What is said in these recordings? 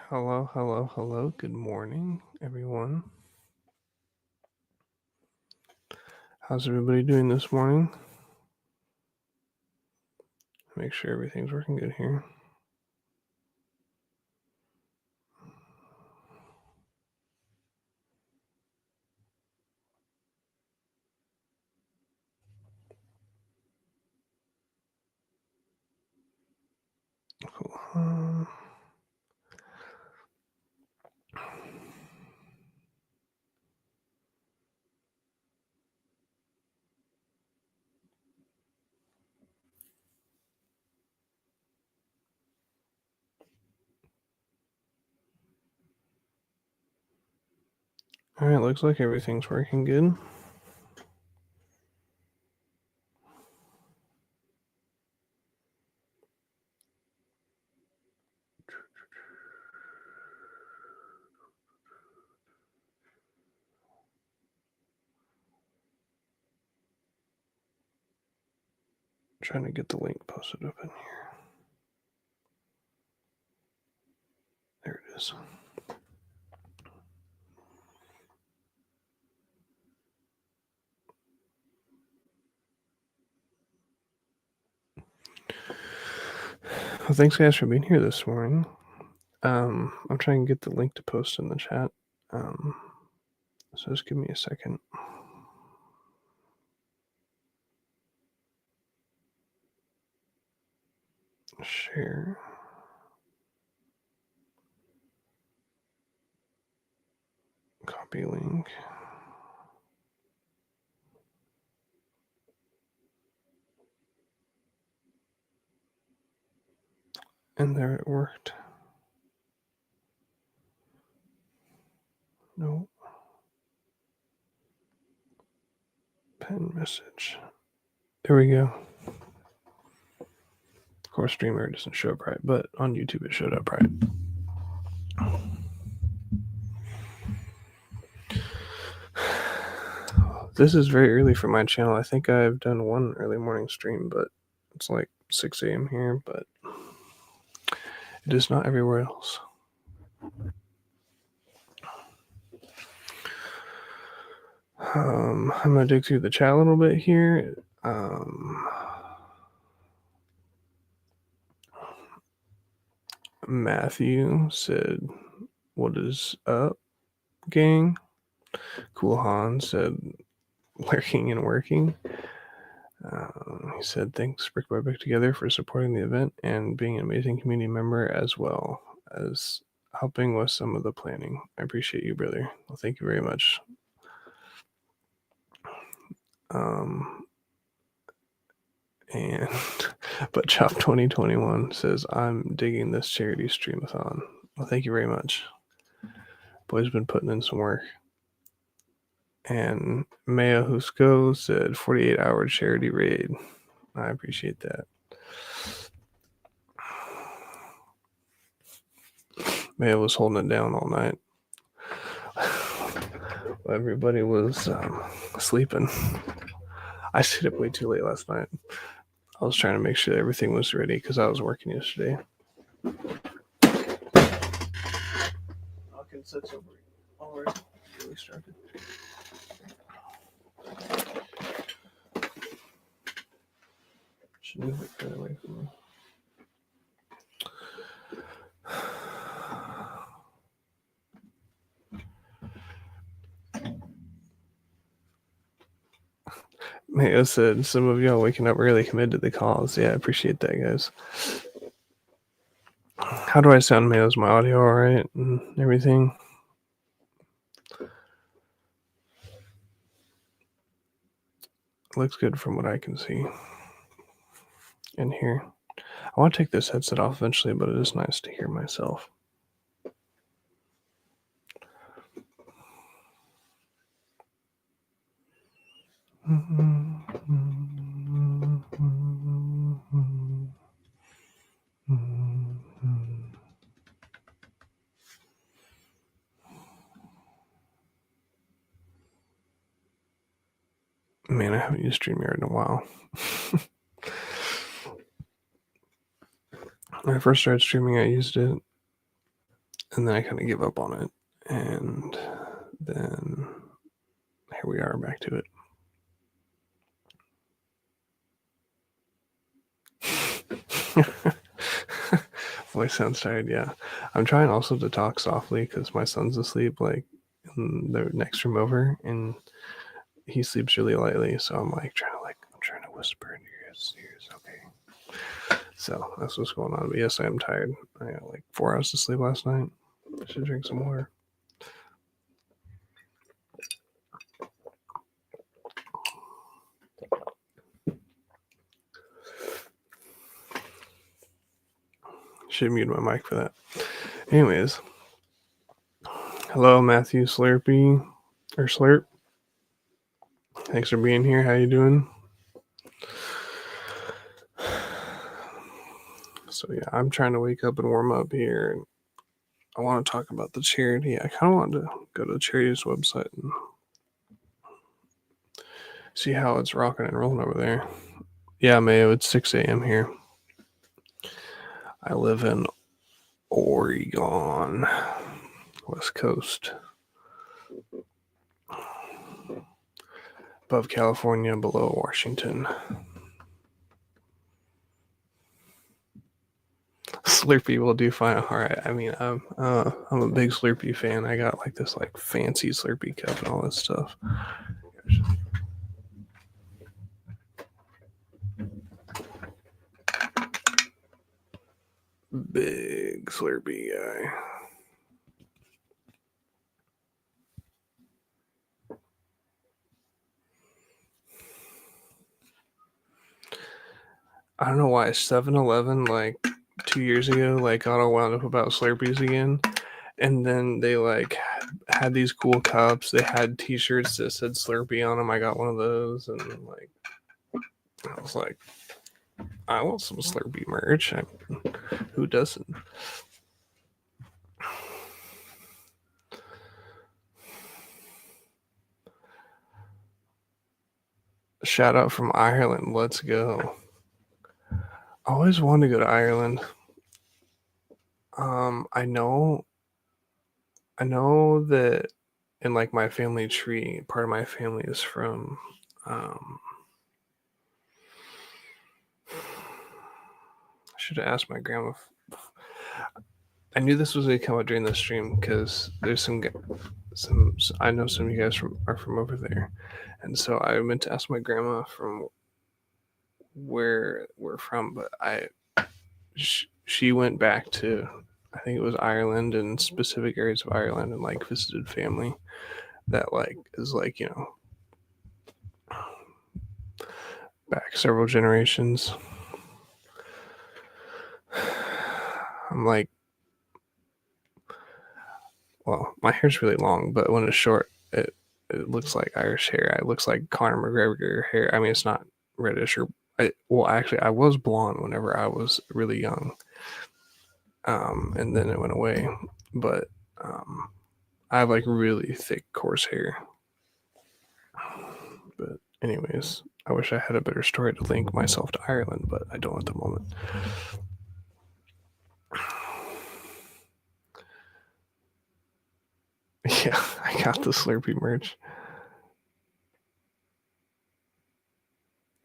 Hello, hello, hello. Good morning, everyone. How's everybody doing this morning? Make sure everything's working good here. Cool. All right, looks like everything's working good. Trying to get the link posted up in here. There it is. Well, thanks guys for being here this morning. I'm trying to get the link to post in the chat. So just give me a second. Share. Copy link. And there it worked. Nope. Pen message. There we go. Of course, Streamer doesn't show up right, but on YouTube it showed up right. This is very early for my channel. I think I've done one early morning stream, but it's like 6 a.m. here, but it is not everywhere else. I'm going to dig through the chat a little bit here. Matthew said, "What is up, gang?" Cool Han said, "Lurking and working." He said, "Thanks, Brick by Brick Together, for supporting the event and being an amazing community member, as well as helping with some of the planning. I appreciate you, brother." Well, thank you very much. And but Chop 2021 says, "I'm digging this charity streamathon." Well, thank you very much. Boy's been putting in some work. And Maya Husko said 48-hour charity raid. I appreciate that. Maya was holding it down all night. Everybody was sleeping. I stayed up way too late last night. I was trying to make sure everything was ready because I was working yesterday. Sets over already really started. Should move it further away from me. Mayo said, "Some of y'all waking up early committed to the cause." Yeah, I appreciate that, guys. How do I sound, Mayo? Is my audio all right and everything? Looks good from what I can see and hear. I want to take this headset off eventually, but it is nice to hear myself. Man, I haven't used StreamYard in a while. When I first started streaming, I used it, and then I kind of give up on it, and then here we are back to it. Voice sounds tired. Yeah, I'm trying also to talk softly because my son's asleep, like in the next room over, and he sleeps really lightly. So I'm trying to whisper in your ears. Okay. So that's what's going on. But yes, I am tired. I got like 4 hours to sleep last night. I should drink some water. Should mute my mic for that. Anyways, hello Matthew Slurpee or Slurp. Thanks for being here. How you doing? So yeah, I'm trying to wake up and warm up here, and I want to talk about the charity. I kind of want to go to the charity's website and see how it's rocking and rolling over there. Yeah, Mayo, it's 6 a.m. here. I live in Oregon, West Coast, above California, below Washington. Slurpee will do fine. All right. I mean, I'm a big Slurpee fan. I got like this like fancy Slurpee cup and all this stuff. Big Slurpee guy. I don't know why 7-Eleven like 2 years ago like got all wound up about Slurpees again, and then they like had these cool cups. They had T-shirts that said Slurpee on them. I got one of those, and like I was like, I want some Slurpee merch. Who doesn't? Shout out from Ireland. Let's go. I always wanted to go to Ireland. I know that in like my family tree, part of my family is from I should have asked my grandma. I knew this was going to come out during the stream because there's some I know some of you guys are from over there, and so I meant to ask my grandma from where we're from, but she went back to, I think it was Ireland and specific areas of Ireland, and like visited family that like is like, you know, back several generations. I'm like, well, my hair's really long, but when it's short, it looks like Irish hair. It looks like Conor McGregor hair. I mean, it's not reddish or actually, I was blonde whenever I was really young, and then it went away. But I have like really thick, coarse hair. But anyways, I wish I had a better story to link myself to Ireland, but I don't at the moment. Yeah, I got the Slurpee merch.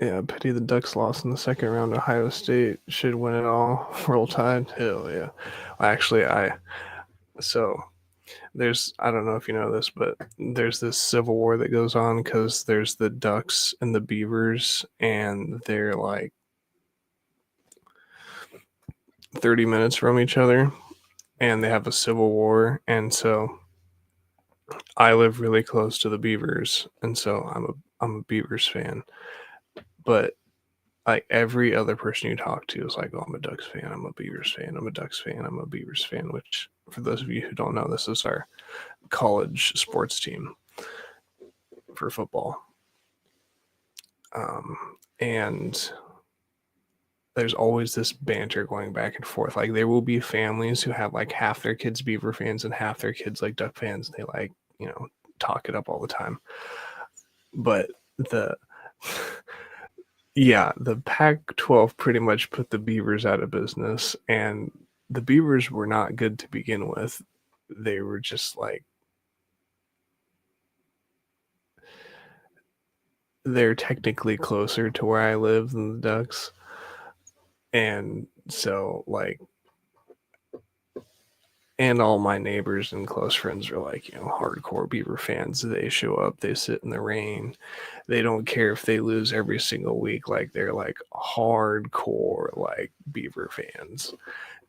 Yeah, pity the Ducks lost in the second round. Ohio State should win it all. Roll Tide. Hell yeah. Actually, so there's, I don't know if you know this, but there's this civil war that goes on because there's the Ducks and the Beavers, and they're like 30 minutes from each other, and they have a civil war. And so I live really close to the Beavers, and so I'm a Beavers fan. But like every other person you talk to is like, oh, I'm a Ducks fan, I'm a Beavers fan, I'm a Ducks fan, I'm a Beavers fan, which for those of you who don't know, this is our college sports team for football. And there's always this banter going back and forth. Like there will be families who have like half their kids Beaver fans and half their kids like Duck fans, and they like, you know, talk it up all the time. But the yeah, the Pac-12 pretty much put the Beavers out of business, and the Beavers were not good to begin with. they were just like, they're technically closer to where I live than the Ducks. And so, like, and all my neighbors and close friends are like, hardcore Beaver fans. They show up, they sit in the rain. They don't care if they lose every single week. Like, they're like hardcore, like, Beaver fans.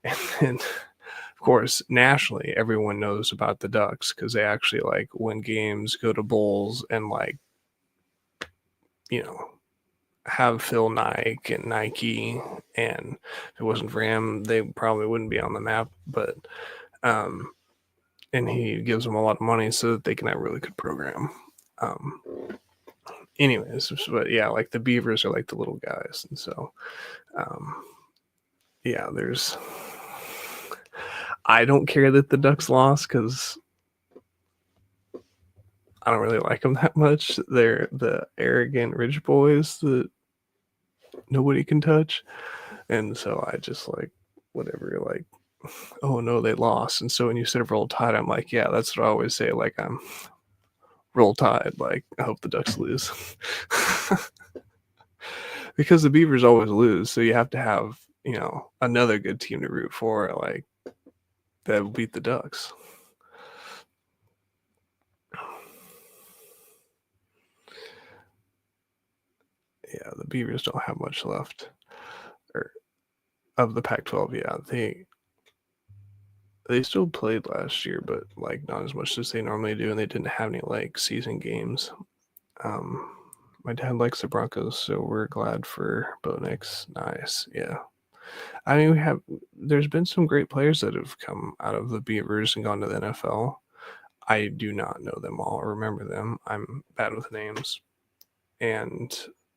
And then, of course, nationally, everyone knows about the Ducks because they actually like win games, go to bowls, and like, have Phil Nike and Nike. And if it wasn't for him, they probably wouldn't be on the map. But and he gives them a lot of money so that they can have a really good program. Anyways, but yeah, like the Beavers are like the little guys, and so yeah, there's. I don't care that the Ducks lost because I don't really like them that much. They're the arrogant rich boys that nobody can touch, and so I just like whatever. Like, oh no, they lost, and so when you said Roll Tide, I'm like, yeah, that's what I always say. Like, I'm Roll Tide. Like, I hope the Ducks lose. Because the Beavers always lose, so you have to have, another good team to root for, like, that will beat the Ducks. Yeah, the Beavers don't have much left. Or of the Pac-12, yeah. They still played last year, but like not as much as they normally do, and they didn't have any like season games. My dad likes the Broncos, so we're glad for Bo Nix. Nice, yeah. I mean, there's been some great players that have come out of the Beavers and gone to the NFL. I do not know them all or remember them. I'm bad with names. And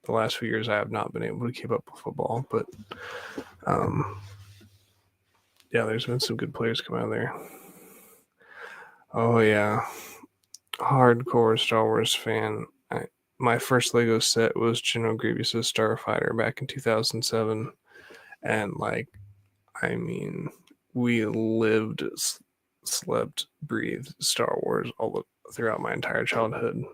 the last few years, I have not been able to keep up with football. But yeah, there's been some good players come out of there. Oh, yeah. Hardcore Star Wars fan. My first Lego set was General Grievous's Starfighter back in 2007. And, like, I mean, we lived, slept, breathed Star Wars throughout my entire childhood.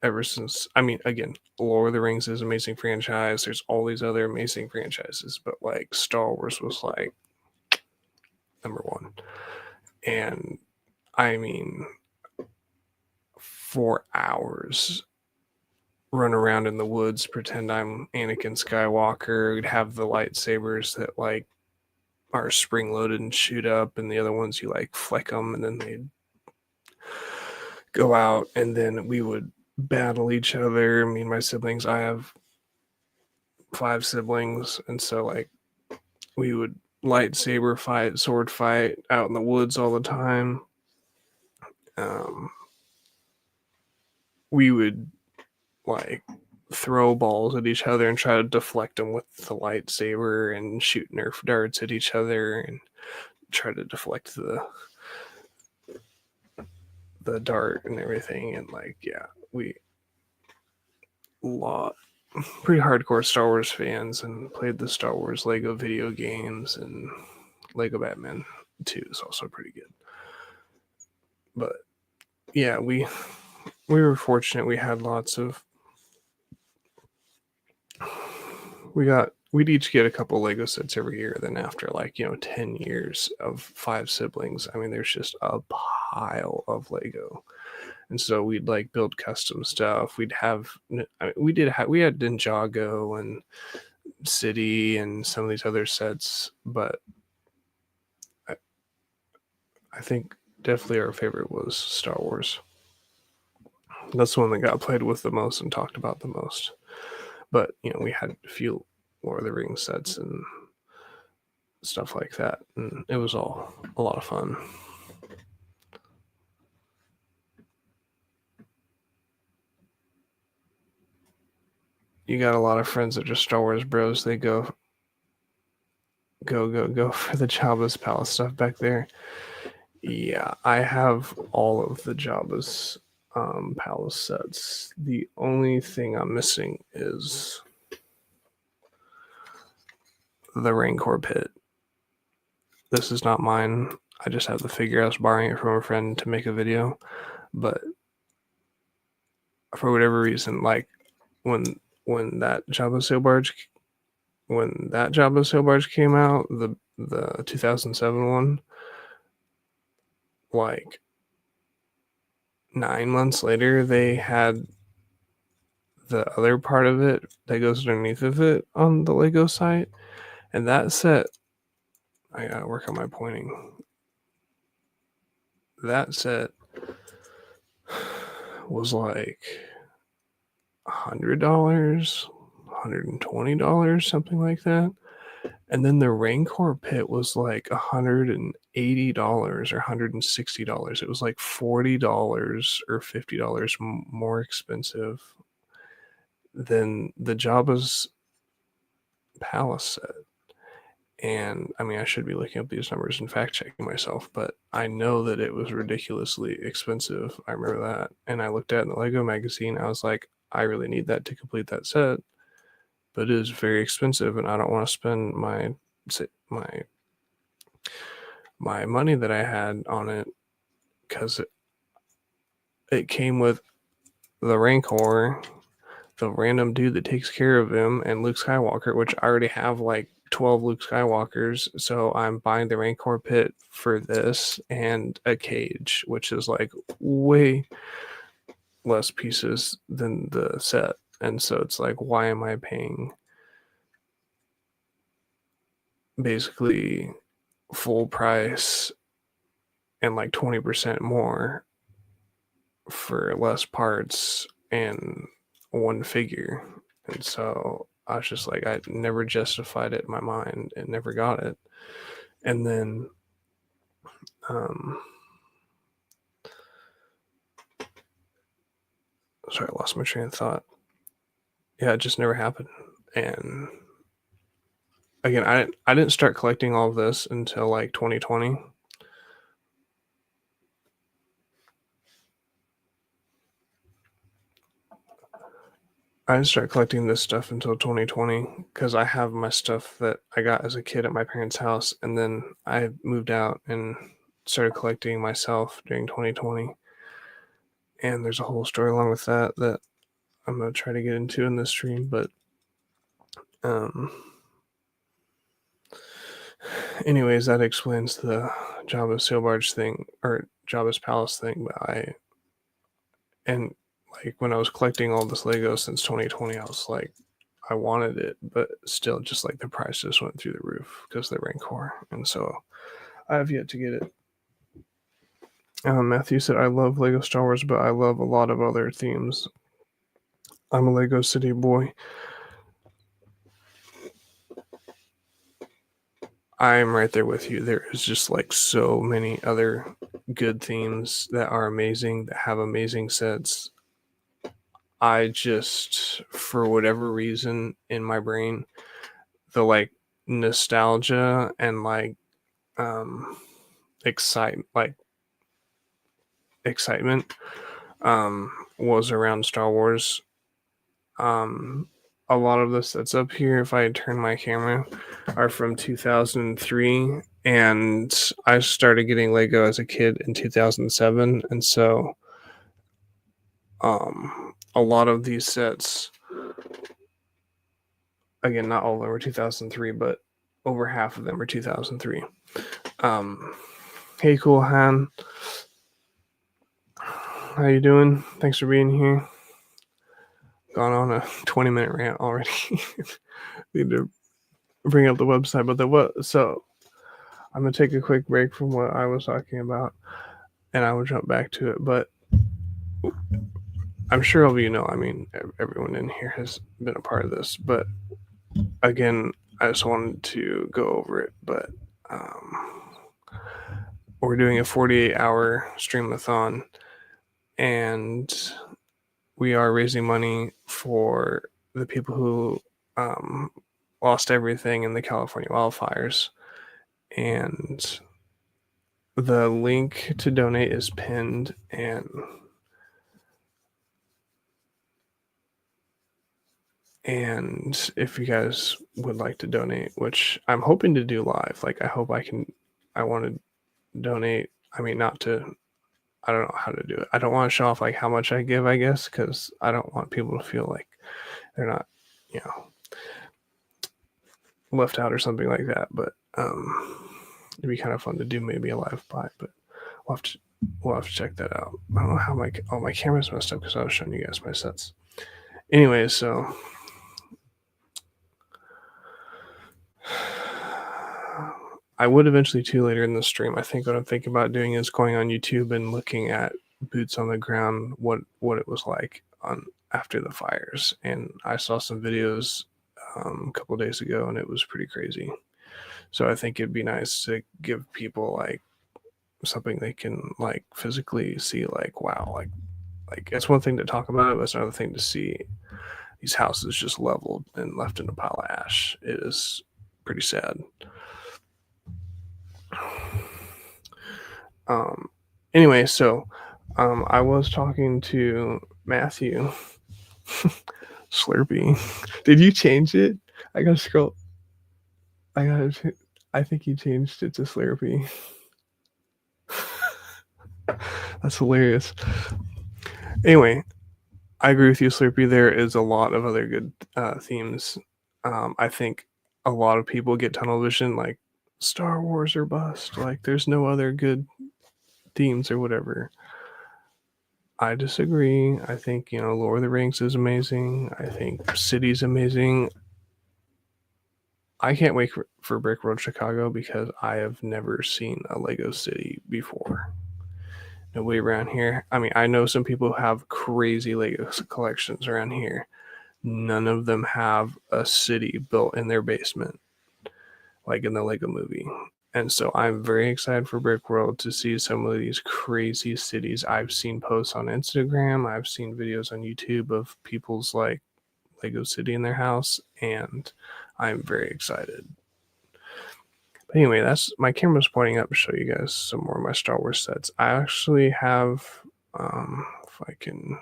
Ever since, I mean, again, Lord of the Rings is an amazing franchise. There's all these other amazing franchises, but like Star Wars was like number one. And I mean, for hours, run around in the woods, pretend I'm Anakin Skywalker, would have the lightsabers that like are spring loaded and shoot up, and the other ones you like flick them, and then they'd go out, and then we would battle each other. Me and my siblings. I have 5 siblings, and so like we would lightsaber fight, sword fight out in the woods all the time. We would like throw balls at each other and try to deflect them with the lightsaber and shoot Nerf darts at each other and try to deflect the dart and everything. And like, yeah, we lot pretty hardcore Star Wars fans and played the Star Wars Lego video games, and Lego Batman 2 is also pretty good. But yeah, we were fortunate. We had lots of. We'd each get a couple Lego sets every year. Then after 10 years of 5 siblings, I mean, there's just a pile of Lego. And so we'd like build custom stuff. We had Ninjago and City and some of these other sets, but I think definitely our favorite was Star Wars. That's the one that got played with the most and talked about the most. But we had a few Lord of the Rings sets and stuff like that, and it was all a lot of fun. You got a lot of friends that are Star Wars bros. They go for the Jabba's palace stuff back there. Yeah, I have all of the Jabba's palace sets. The only thing I'm missing is the Rancor pit. This is not mine. I just have the figure. I was borrowing it from a friend to make a video, but for whatever reason, like when that Jabba sail barge came out, the 2007 one, like 9 months later, they had the other part of it that goes underneath of it on the Lego site, and that set, I gotta work on my pointing. That set was like $100, $120, something like that. And then the Rancor pit was like $180 or $160. It was like $40 or $50 more expensive than the Jabba's Palace set. And I mean, I should be looking up these numbers and fact checking myself, but I know that it was ridiculously expensive. I remember that. And I looked at it in the Lego magazine. I was like, I really need that to complete that set, but it is very expensive, and I don't want to spend my money that I had on it, because it came with the Rancor, the random dude that takes care of him, and Luke Skywalker, which I already have like 12 Luke Skywalkers, so I'm buying the Rancor pit for this and a cage, which is like way less pieces than the set. And so it's like, why am I paying basically full price and like 20% more for less parts and one figure? And so I was just like, I never justified it in my mind and never got it. And then sorry, I lost my train of thought. Yeah, it just never happened. And again, I didn't start collecting all of this until like 2020. I didn't start collecting this stuff until 2020 because I have my stuff that I got as a kid at my parents' house, and then I moved out and started collecting myself during 2020. And there's a whole story along with that that I'm gonna try to get into in this stream, but anyways, that explains the Jabba's sail barge thing, or Jabba's palace thing. But like when I was collecting all this Lego since 2020, I was like, I wanted it, but still, just like the price just went through the roof because of the Rancor, and so I have yet to get it. Matthew said, I love Lego Star Wars, but I love a lot of other themes. I'm a Lego City boy. I'm right there with you. There is just like so many other good themes that are amazing, that have amazing sets. I just, for whatever reason in my brain, the like nostalgia and like excitement was around Star Wars. A lot of the sets up here, if I turn my camera, are from 2003, and I started getting Lego as a kid in 2007, and so a lot of these sets, again, not all of them were 2003, but over half of them are 2003. Hey, Cool Han, how you doing? Thanks for being here. Gone on a 20-minute rant already. Need to bring up the website, but so I'm gonna take a quick break from what I was talking about, and I will jump back to it. But I'm sure all of you know, I mean, everyone in here has been a part of this, but again, I just wanted to go over it. But we're doing a 48-hour streamathon, and we are raising money for the people who lost everything in the California wildfires. And the link to donate is pinned, and if you guys would like to donate, which I'm hoping to do live, like I want to donate. I mean, not to. I don't know how to do it. I don't want to show off like how much I give, I guess, because I don't want people to feel like they're not, you know, left out or something like that. But it'd be kind of fun to do maybe a live buy, but we'll have to check that out. I don't know how my camera's messed up because I was showing you guys my sets. Anyway, so I would eventually too later in the stream. I think what I'm thinking about doing is going on YouTube and looking at boots on the ground, what it was like on after the fires. And I saw some videos a couple days ago, and it was pretty crazy. So I think it'd be nice to give people like something they can like physically see. Like, wow, like it's one thing to talk about it, but it's another thing to see these houses just leveled and left in a pile of ash. It is pretty sad. Anyway, so I was talking to Matthew Slurpee. Did you change it? I gotta scroll. I think you changed it to Slurpee. That's hilarious. Anyway, I agree with you, Slurpee. There is a lot of other good themes. I think a lot of people get tunnel vision, like Star Wars or bust. Like, there's no other good themes or whatever. I disagree. I think, Lord of the Rings is amazing. I think City's amazing. I can't wait for Brick Road Chicago because I have never seen a Lego City before. Nobody around here. I mean, I know some people who have crazy Lego collections around here. None of them have a city built in their basement, like in the Lego movie. And so I'm very excited for Brick World to see some of these crazy cities. I've seen posts on Instagram, I've seen videos on YouTube of people's like Lego City in their house, and I'm very excited. But anyway, that's my camera's pointing up to show you guys some more of my Star Wars sets. I actually have, if I can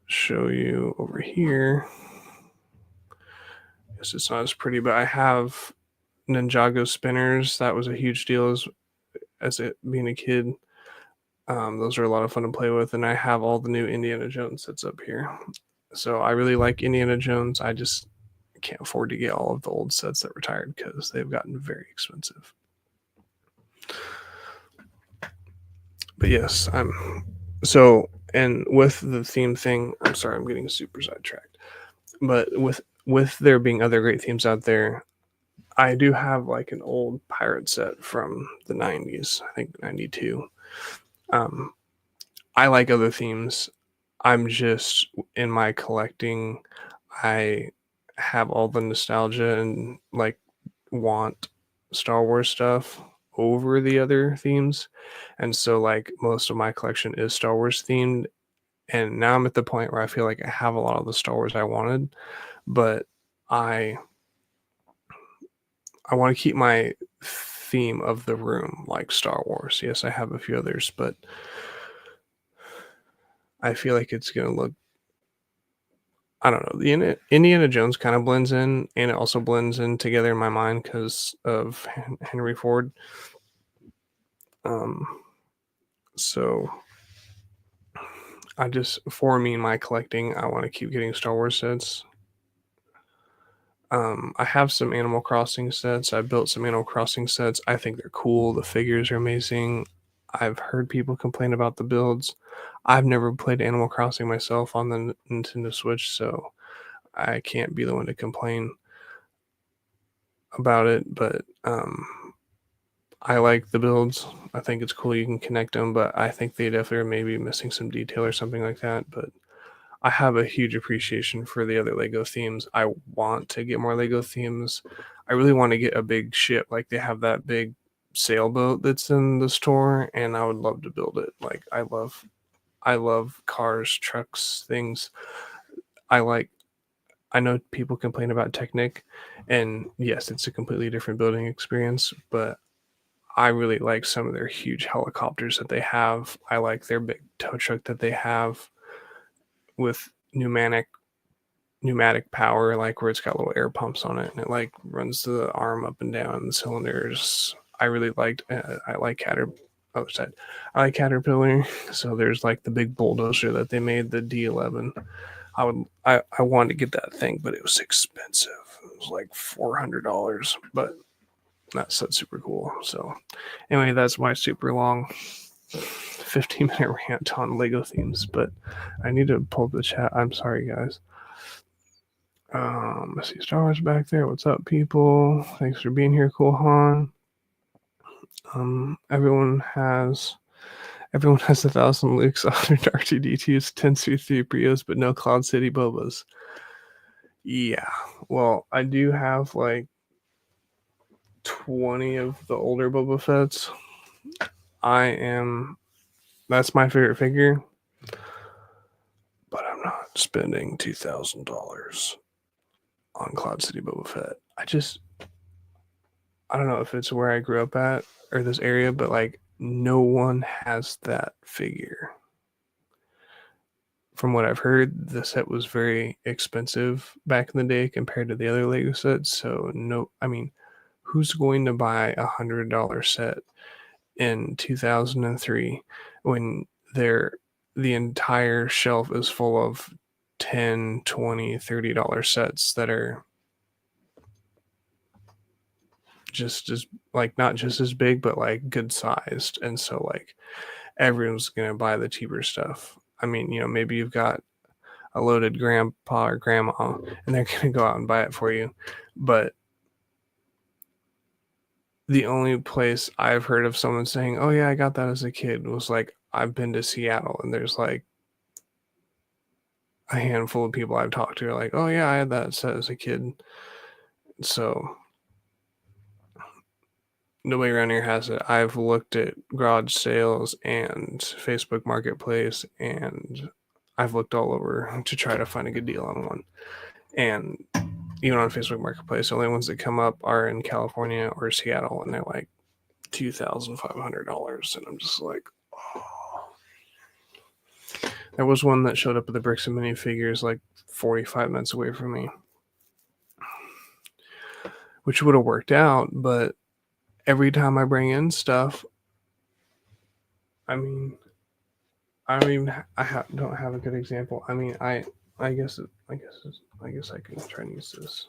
show you over here. I guess it's not as pretty, but I have Ninjago spinners. That was a huge deal as it being a kid. Those are a lot of fun to play with, and I have all the new Indiana Jones sets up here. So I really like Indiana Jones. I just can't afford to get all of the old sets that retired because they've gotten very expensive. But yes, and with the theme thing, I'm sorry, I'm getting super sidetracked. But with there being other great themes out there, I do have like an old pirate set from the 90s, I think 92. I like other themes. I'm just in my collecting, I have all the nostalgia and like want Star Wars stuff over the other themes. And so like most of my collection is Star Wars themed. And now I'm at the point where I feel like I have a lot of the Star Wars I wanted, but I want to keep my theme of the room like Star Wars. Yes, I have a few others, but I feel like it's going to look, I don't know. The Indiana Jones kind of blends in, and it also blends in together in my mind because of Henry Ford. So for me and my collecting, I want to keep getting Star Wars sets. I have some Animal Crossing sets. I built some Animal Crossing sets. I think they're cool. The figures are amazing. I've heard people complain about the builds. I've never played Animal Crossing myself on the Nintendo Switch, so I can't be the one to complain about it. But I like the builds. I think it's cool you can connect them, but I think they definitely are maybe missing some detail or something like that. But I have a huge appreciation for the other Lego themes. I want to get more Lego themes. I really want to get a big ship. Like they have that big sailboat that's in the store, and I would love to build it. Like I love cars, trucks, things. I know people complain about Technic, and yes, it's a completely different building experience, but I really like some of their huge helicopters that they have. I like their big tow truck that they have with pneumatic power, like where it's got little air pumps on it and it like runs the arm up and down the cylinders. I really liked. I like I like Caterpillar. So there's like the big bulldozer that they made, the D11. I wanted to get that thing, but it was expensive. It was like $400, but that set's super cool. So anyway, that's my super long 15-minute rant on Lego themes. But I need to pull the chat. I'm sorry, guys. I see Star Wars back there. What's up, people? Thanks for being here, Cool Han. Everyone has 1,000 Lukes, 100 R2D2s, 10 C3POs, but no Cloud City Bobas. Yeah, well, I do have like 20 of the older Boba Fett's. That's my favorite figure, but I'm not spending $2,000 on Cloud City Boba Fett. I don't know if it's where I grew up at or this area, but like no one has that figure. From what I've heard, the set was very expensive back in the day compared to the other Lego sets. So who's going to buy $100 set in 2003 when the entire shelf is full of 10, 20, $30 sets that are just as like not just as big but like good sized, and so like everyone's gonna buy the cheaper stuff. I mean, maybe you've got a loaded grandpa or grandma and they're gonna go out and buy it for you, but the only place I've heard of someone saying, oh yeah, I got that as a kid, was like, I've been to Seattle and there's like a handful of people I've talked to are like, oh yeah, I had that set as a kid. So nobody around here has it. I've looked at garage sales and Facebook Marketplace, and I've looked all over to try to find a good deal on one. And even on Facebook Marketplace, the only ones that come up are in California or Seattle, and they're like $2,500. And I'm just like, oh. There was one that showed up at the Bricks and Minifigures like 45 minutes away from me, which would have worked out, but every time I bring in stuff, I don't have a good example. I mean, I guess I can try and use this.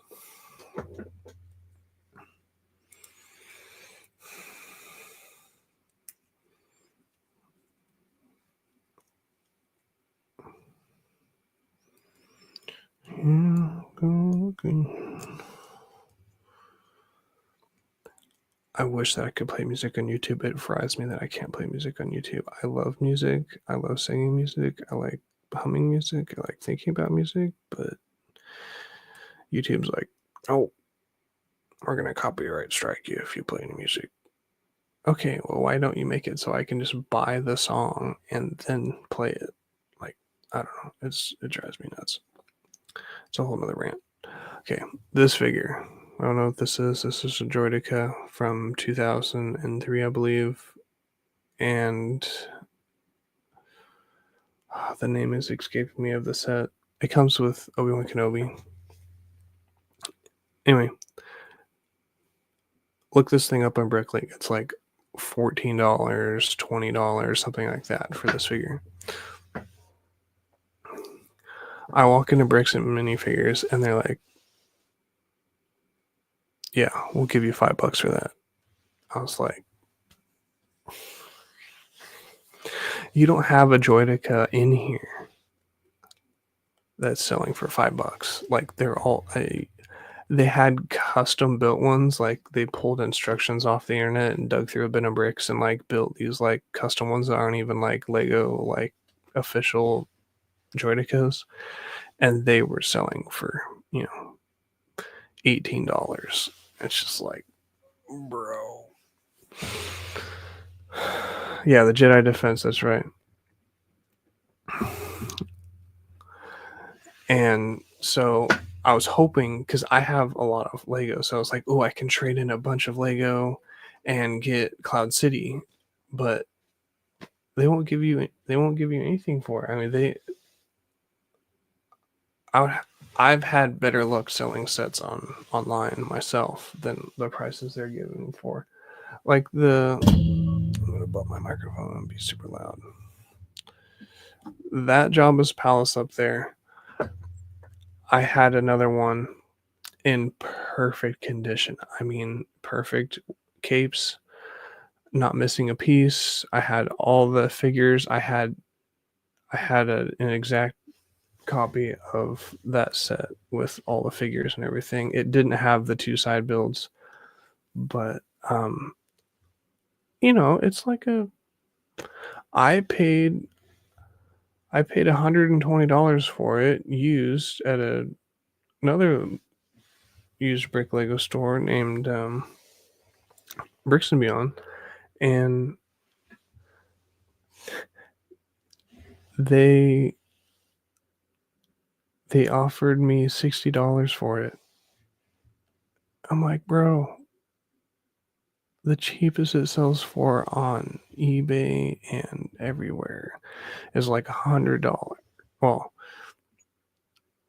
I wish that I could play music on YouTube. It fries me that I can't play music on YouTube. I love music. I love singing music. I like humming music. I like thinking about music, but YouTube's like, oh, we're going to copyright strike you if you play any music. Okay, well, why don't you make it so I can just buy the song and then play it? Like, I don't know. It drives me nuts. It's a whole nother rant. Okay, this figure. I don't know what this is. This is a Droideka from 2003, I believe. And the name is escaping me of the set. It comes with Obi-Wan Kenobi. Anyway, look this thing up on Bricklink. It's like $14, $20, something like that for this figure. I walk into Bricks and Minifigures and they're like, yeah, we'll give you $5 for that. I was like, you don't have a Droideka in here that's selling for $5. Like they had custom built ones. Like they pulled instructions off the internet and dug through a bin of bricks and like built these like custom ones that aren't even like Lego like official Droidekas, and they were selling for $18. It's just like, bro. Yeah, the Jedi Defense, that's right. And so I was hoping, because I have a lot of Lego, so I was like, oh, I can trade in a bunch of Lego and get Cloud City, but they won't give you anything for it. I mean, I've had better luck selling sets online myself than the prices they're giving for. Like I'm gonna bump my microphone and be super loud. That Jabba's palace up there, I had another one in perfect condition. I mean, perfect capes, not missing a piece. I had all the figures. I had an exact copy of that set with all the figures and everything. It didn't have the 2 side builds, but it's like I paid $120 for it used at another used brick Lego store named Bricks and Beyond, and they offered me $60 for it. I'm like, bro, the cheapest it sells for on eBay and everywhere is like $100. Well,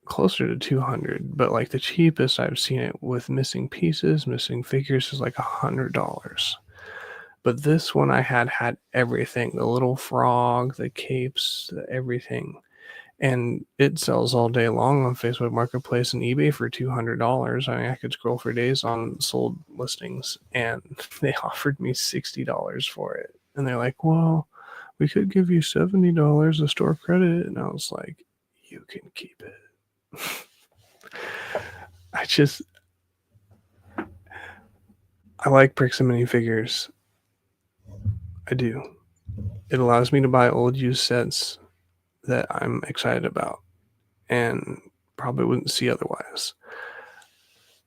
closer to 200, but like the cheapest I've seen it with missing pieces, missing figures is like $100. But this one I had everything, the little frog, the capes, everything. And it sells all day long on Facebook Marketplace and eBay for $200. I mean, I could scroll for days on sold listings, and they offered me $60 for it. And they're like, well, we could give you $70 of store credit. And I was like, you can keep it. I like bricks and minifigures. I do. It allows me to buy old used sets that I'm excited about and probably wouldn't see otherwise.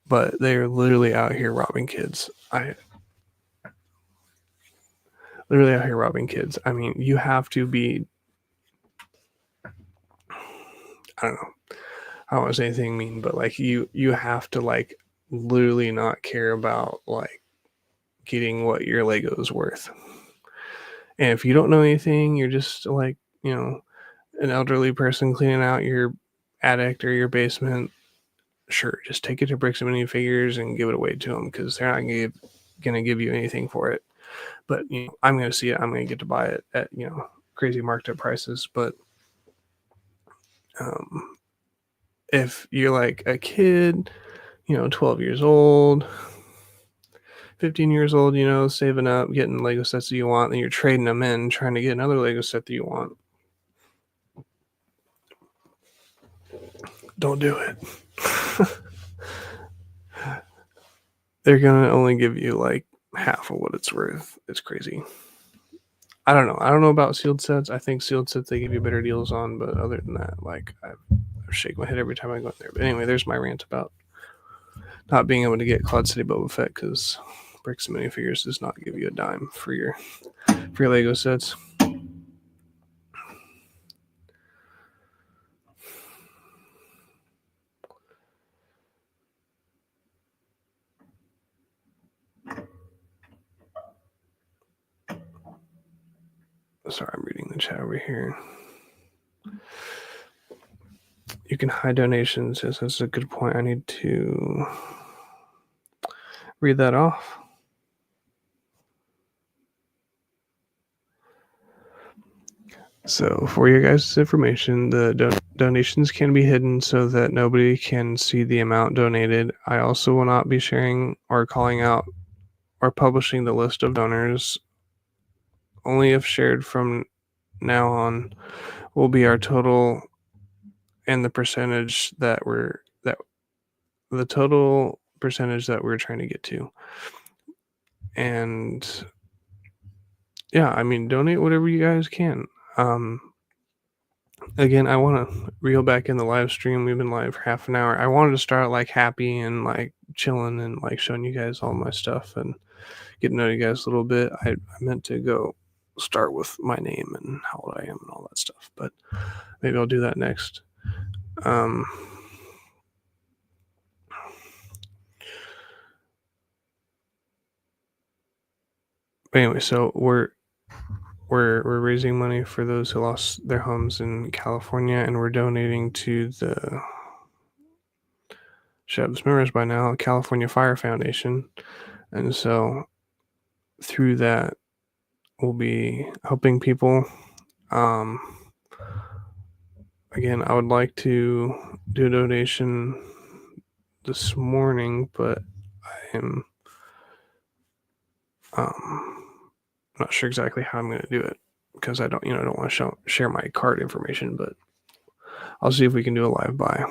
But they're literally out here robbing kids. Literally out here robbing kids. I mean, you have to be, I don't know, I don't want to say anything mean, but like you have to like literally not care about like getting what your Lego's worth. And if you don't know anything, you're just like, an elderly person cleaning out your attic or your basement, sure, just take it to Bricks and Minifigures and give it away to them because they're not going to give you anything for it. But I'm going to see it. I'm going to get to buy it at crazy marked up prices. But if you're like a kid, 12 years old, 15 years old, saving up, getting Lego sets that you want, and you're trading them in, trying to get another Lego set that you want, don't do it. They're gonna only give you like half of what it's worth. It's crazy. I don't know. I don't know about sealed sets. I think sealed sets they give you better deals on, but other than that, like I shake my head every time I go in there. But anyway, there's my rant about not being able to get Cloud City Boba Fett because Bricks and Minifigures does not give you a dime for your Lego sets. Sorry, I'm reading the chat over here. You can hide donations. Yes, that's a good point. I need to read that off. So, for your guys' information, the donations can be hidden so that nobody can see the amount donated. I also will not be sharing or calling out or publishing the list of donors. Only if shared from now on will be our total and the percentage that the total percentage that we're trying to get to. And yeah, I mean, donate whatever you guys can. Again, I want to reel back in the live stream. We've been live for half an hour. I wanted to start like happy and like chilling and like showing you guys all my stuff and getting to know you guys a little bit. I meant to go start with my name and how old I am and all that stuff, but maybe I'll do that next. Anyway, so we're raising money for those who lost their homes in California, and we're donating to the Shep's Mirrors by now, California Fire Foundation. And so through that, we'll be helping people. Again, I would like to do a donation this morning, but I am not sure exactly how I'm going to do it because I don't want to share my card information, but I'll see if we can do a live buy.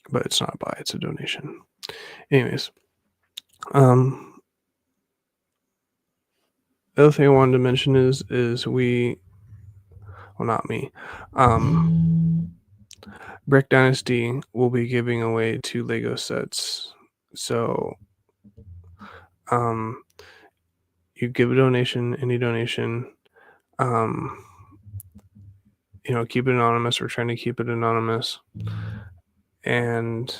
But it's not a buy, it's a donation. Anyways, the other thing I wanted to mention is not me. Brick Dynasty will be giving away 2 Lego sets. So you give a donation, any donation, keep it anonymous. We're trying to keep it anonymous. And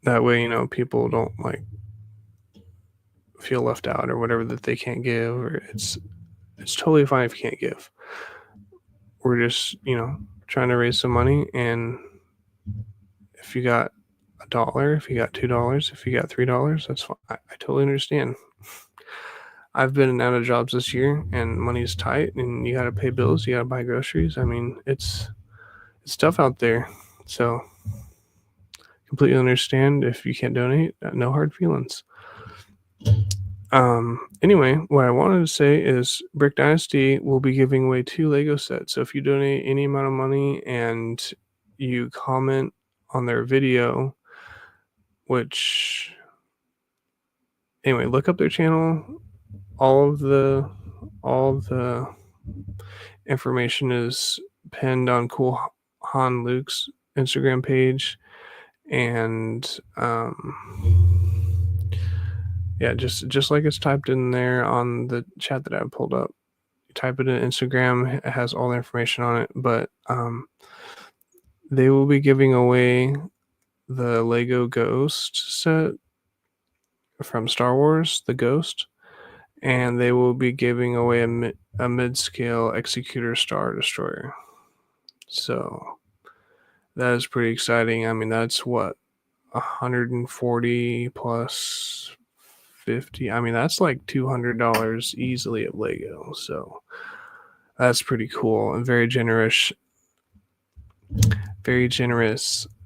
that way, people don't feel left out or whatever that they can't give, or it's totally fine if you can't give. We're just, trying to raise some money, and if you got $1, if you got $2, if you got $3, that's fine. I totally understand. I've been out of jobs this year, and money's tight, and you got to pay bills, you got to buy groceries. I mean, it's tough out there. So completely understand if you can't donate. No hard feelings. Anyway, what I wanted to say is Brick Dynasty will be giving away 2 Lego sets. So if you donate any amount of money and you comment on their video, anyway, look up their channel. All of the information is pinned on Cool Han Luke's Instagram page, and yeah, just like it's typed in there on the chat that I pulled up. You type it in Instagram, it has all the information on it. But they will be giving away the Lego Ghost set from Star Wars, the Ghost, and they will be giving away a mid-scale Executor Star Destroyer. So that is pretty exciting. I mean, that's what, 140 plus 50. I mean, that's like $200 easily at Lego. So that's pretty cool and very generous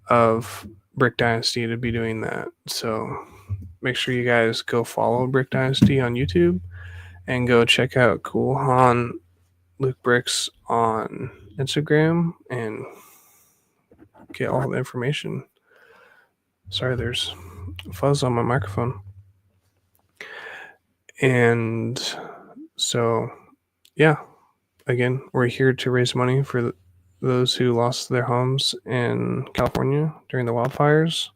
of Brick Dynasty to be doing that. So make sure you guys go follow Brick Dynasty on YouTube and go check out Cool Han Luke Bricks on Instagram and get all the information. Sorry, there's fuzz on my microphone. And so, yeah, again, we're here to raise money for those who lost their homes in California during the wildfires.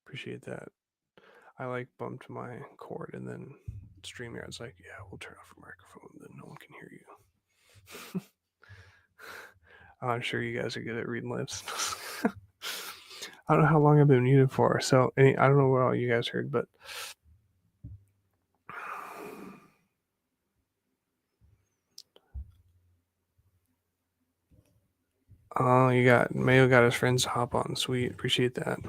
Appreciate that. I bumped my cord, and then StreamYard's like, yeah, we'll turn off your microphone, then no one can hear you. I'm sure you guys are good at reading lips. I don't know how long I've been muted for, so I don't know what all you guys heard, but oh, Mayo got his friends to hop on. Sweet, appreciate that.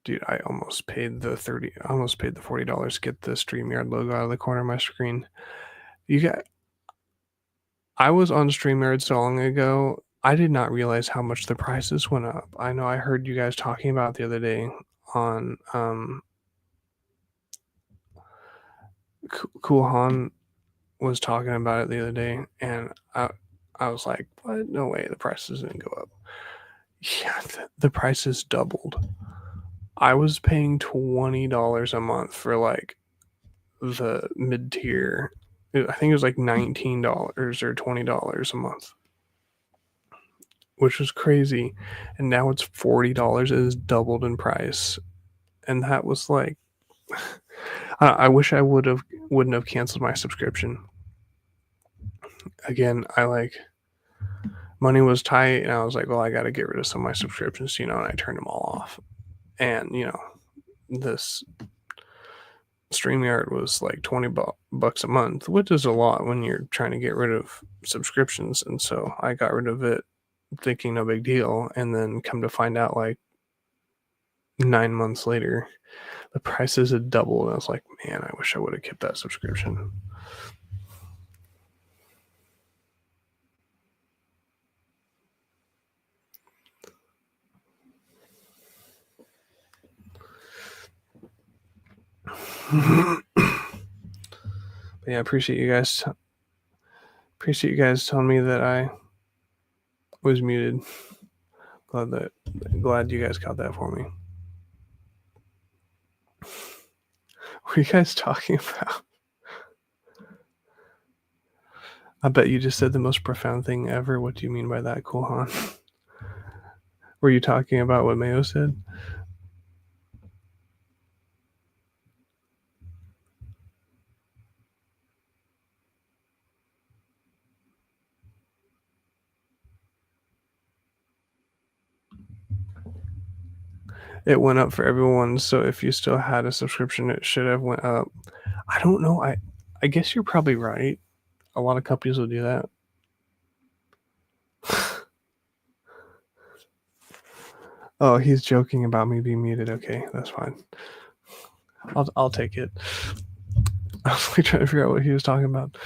Dude, I almost paid the $40 to get the StreamYard logo out of the corner of my screen. I was on StreamYard so long ago, I did not realize how much the prices went up. I know I heard you guys talking about it the other day on Cool Han was talking about it the other day, and I was like, what? No way, the prices didn't go up. Yeah, the prices doubled. I was paying $20 a month for like the mid tier. I think it was like $19 or $20 a month, which was crazy. And now it's $40. It has doubled in price, and that was like, I wish I wouldn't have canceled my subscription. Again, I like money was tight, and I was like, well, I got to get rid of some of my subscriptions, and I turned them all off. And this StreamYard was like 20 bucks a month, which is a lot when you're trying to get rid of subscriptions. And so I got rid of it thinking no big deal. And then come to find out like 9 months later, the prices had doubled. And I was like, man, I wish I would have kept that subscription. But yeah, I appreciate you guys telling me that I was muted. Glad you guys caught that for me. What are you guys talking about? I bet you just said the most profound thing ever. What do you mean by that, Cool Han? Were you talking about what Mayo said? It went up for everyone, so if you still had a subscription, it should have went up. I don't know. I guess you're probably right. A lot of companies will do that. Oh, he's joking about me being muted. Okay, that's fine. I'll take it. I was like trying to figure out what he was talking about.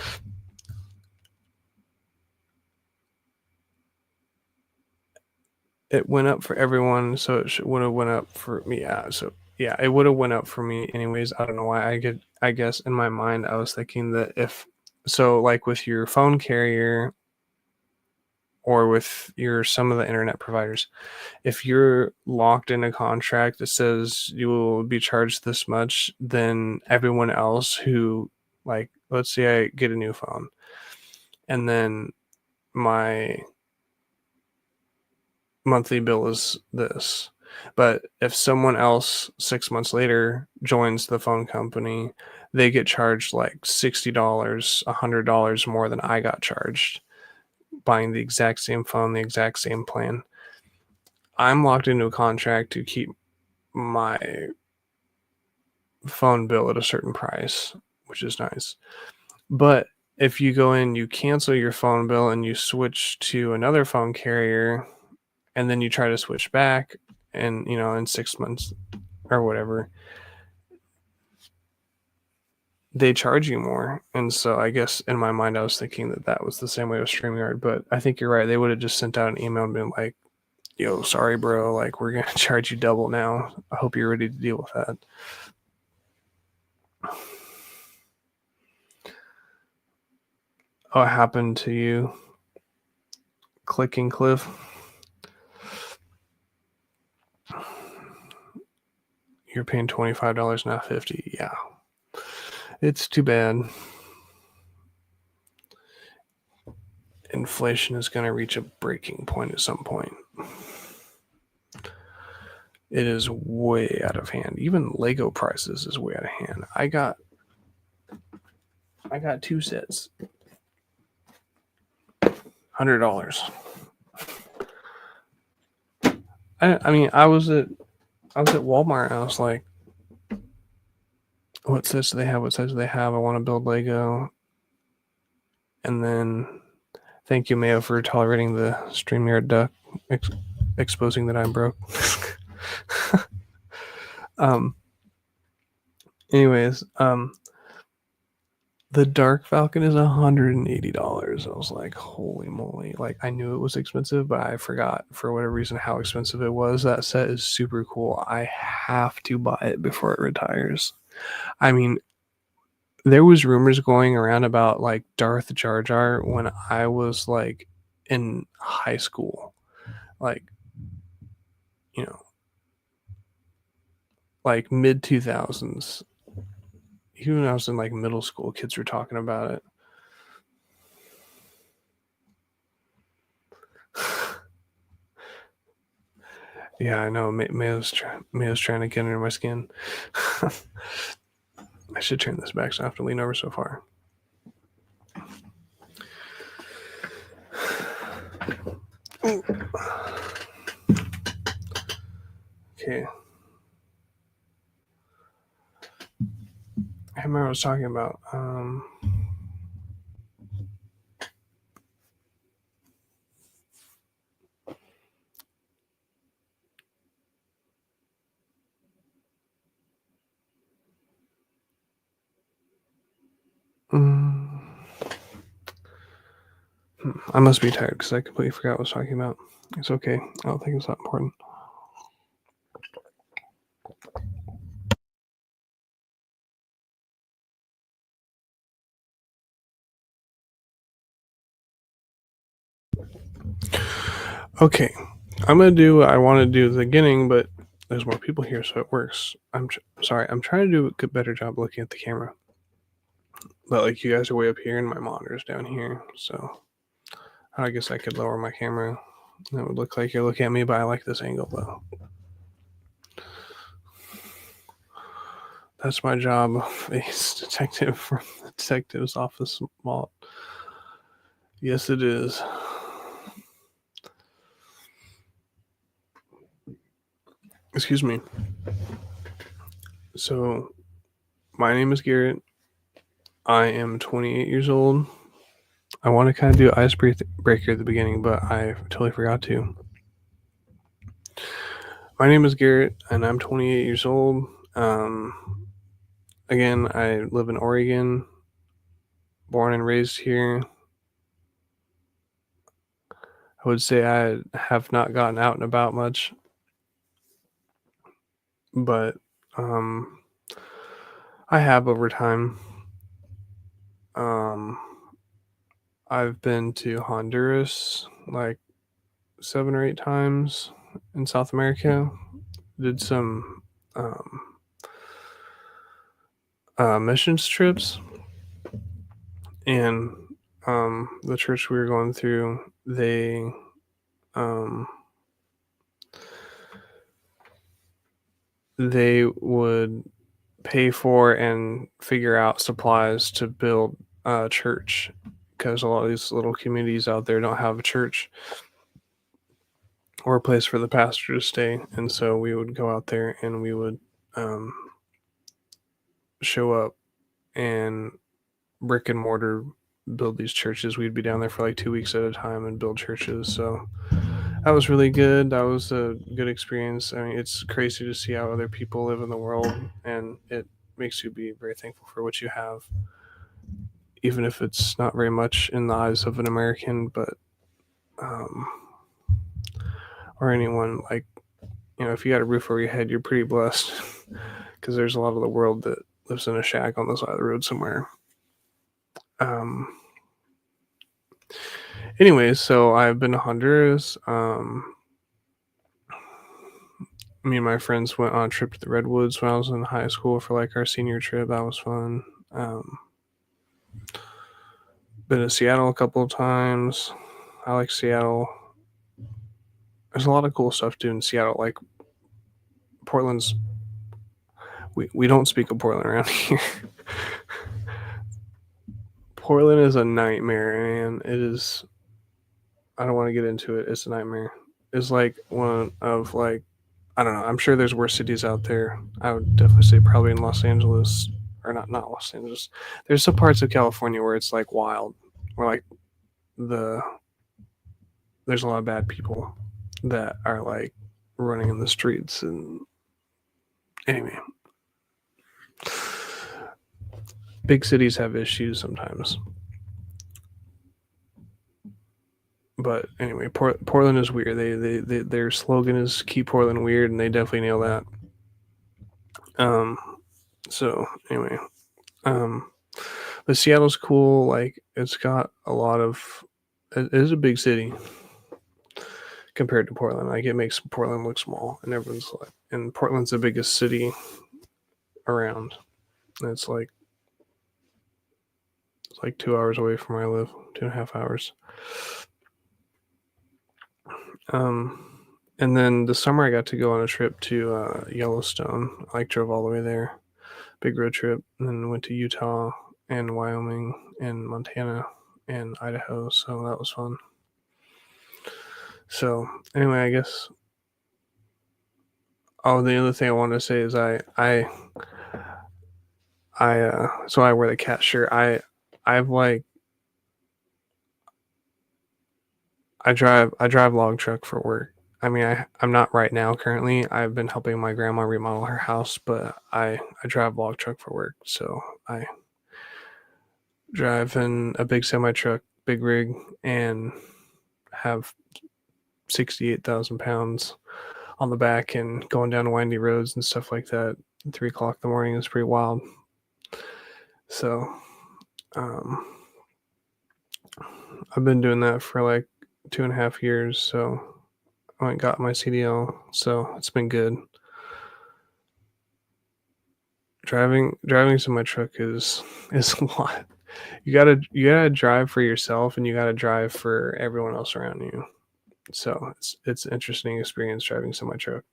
It went up for everyone, so it would have went up for me. Yeah, so yeah, it would have went up for me anyways. I don't know why. I guess in my mind I was thinking that if so, like with your phone carrier or with some of the internet providers, if you're locked in a contract that says you will be charged this much, then everyone else who, like, let's say I get a new phone and then my monthly bill is this, but if someone else 6 months later joins the phone company, they get charged like $60, $100 more than I got charged buying the exact same phone, the exact same plan. I'm locked into a contract to keep my phone bill at a certain price, which is nice. But if you go in, you cancel your phone bill and you switch to another phone carrier, and then you try to switch back, and in 6 months or whatever, they charge you more. And so I guess in my mind I was thinking that was the same way with StreamYard, but I think you're right. They would have just sent out an email and been like, yo, sorry bro, like we're gonna charge you double now. I hope you're ready to deal with that. What happened to you, Clicking Cliff? You're paying $25 now, $50. Yeah, it's too bad. Inflation is going to reach a breaking point at some point. It is way out of hand. Even Lego prices is way out of hand. I got 2 sets, $100. I mean, I was at Walmart and I was like, what sets do they have? What sets do they have? I want to build Lego. And then thank you, Mayo, for tolerating the StreamYard duck, exposing that I'm broke. Anyways, the Dark Falcon is $180. I was like, holy moly. Like, I knew it was expensive, but I forgot for whatever reason how expensive it was. That set is super cool. I have to buy it before it retires. I mean, there was rumors going around about like Darth Jar Jar when I was like in high school, like, you know, like mid 2000s. Even when I was in like middle school, kids were talking about it. Yeah, I know. Mayo's trying to get under my skin. I should turn this back so I have to lean over so far. Okay. I remember what I was talking about. I must be tired because I completely forgot what I was talking about. It's okay. I don't think it's that important. Okay, I'm gonna do what I want to do at the beginning, but there's more people here, so it works. I'm sorry. I'm trying to do a better job looking at the camera, but like you guys are way up here and my monitor's down here, so I guess I could lower my camera. That would look like you're looking at me, but I like this angle though. That's my job, ace detective from the detective's office vault. Yes, it is. Excuse me. So, my name is Garrett. I am 28 years old. I want to kind of do icebreaker at the beginning, but I totally forgot to. My name is Garrett, and I'm 28 years old. Again, I live in Oregon, born and raised here. I would say I have not gotten out and about much, but I have over time. I've been to Honduras like 7 or 8 times in South America. Did some missions trips, and the church we were going through, they would pay for and figure out supplies to build a church, because a lot of these little communities out there don't have a church or a place for the pastor to stay, and so we would go out there and we would show up and brick and mortar build these churches. We'd be down there for like 2 weeks at a time and build churches. So that was really good. That was a good experience. I mean, it's crazy to see how other people live in the world, and it makes you be very thankful for what you have, even if it's not very much in the eyes of an American, but or anyone. Like, if you got a roof over your head, you're pretty blessed, because there's a lot of the world that lives in a shack on the side of the road somewhere. Anyways, so I've been to Honduras. Me and my friends went on a trip to the Redwoods when I was in high school for like our senior trip. That was fun. Been to Seattle a couple of times. I like Seattle. There's a lot of cool stuff to do in Seattle. Like Portland's, we don't speak of Portland around here. Portland is a nightmare, and it is. I don't want to get into it. It's a nightmare. It's like one of like, I don't know. I'm sure there's worse cities out there. I would definitely say probably in Los Angeles, or not Los Angeles. There's some parts of California where it's like wild, where like there's a lot of bad people that are like running in the streets. And anyway, big cities have issues sometimes. But anyway, Portland is weird. They their slogan is "Keep Portland Weird," and they definitely nail that. So anyway, But Seattle's cool. Like, it's got a lot of. It is a big city compared to Portland. Like, it makes Portland look small, and everyone's like, and Portland's the biggest city around. And it's like 2 hours away from where I live, 2.5 hours. And then this summer I got to go on a trip to Yellowstone. I drove all the way there, big road trip, and then went to Utah and Wyoming and Montana and Idaho. So that was fun. So anyway, I guess. Oh, the other thing I wanted to say is so I wear the cat shirt. I've like I drive log truck for work. I mean, I'm not right now currently. I've been helping my grandma remodel her house, but I drive log truck for work. So I drive in a big semi truck, big rig, and have 68,000 pounds on the back and going down windy roads and stuff like that. 3 o'clock in the morning is pretty wild. So I've been doing that for like 2.5 years. So I went and got my CDL. So it's been good. Driving semi truck is a lot. You gotta drive for yourself, and you gotta drive for everyone else around you. So it's an interesting experience driving semi truck.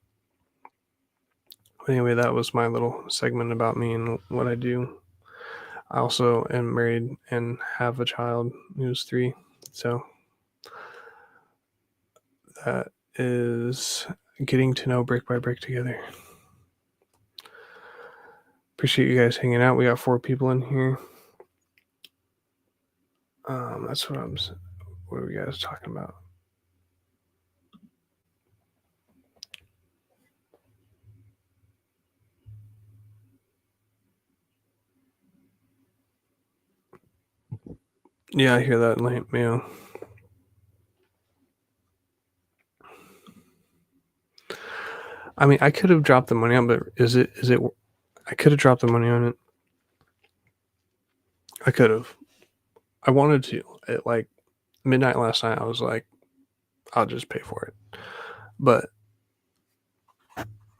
Anyway, that was my little segment about me and what I do. I also am married and have a child who's 3. So that is getting to know Brick by Brick together. Appreciate you guys hanging out. We got 4 people in here. That's what what are you guys talking about? Yeah, I hear that, Mayo. I mean, I could have dropped the money on, but is it? I could have dropped the money on it. I could have. I wanted to. At like midnight last night, I was like, I'll just pay for it. But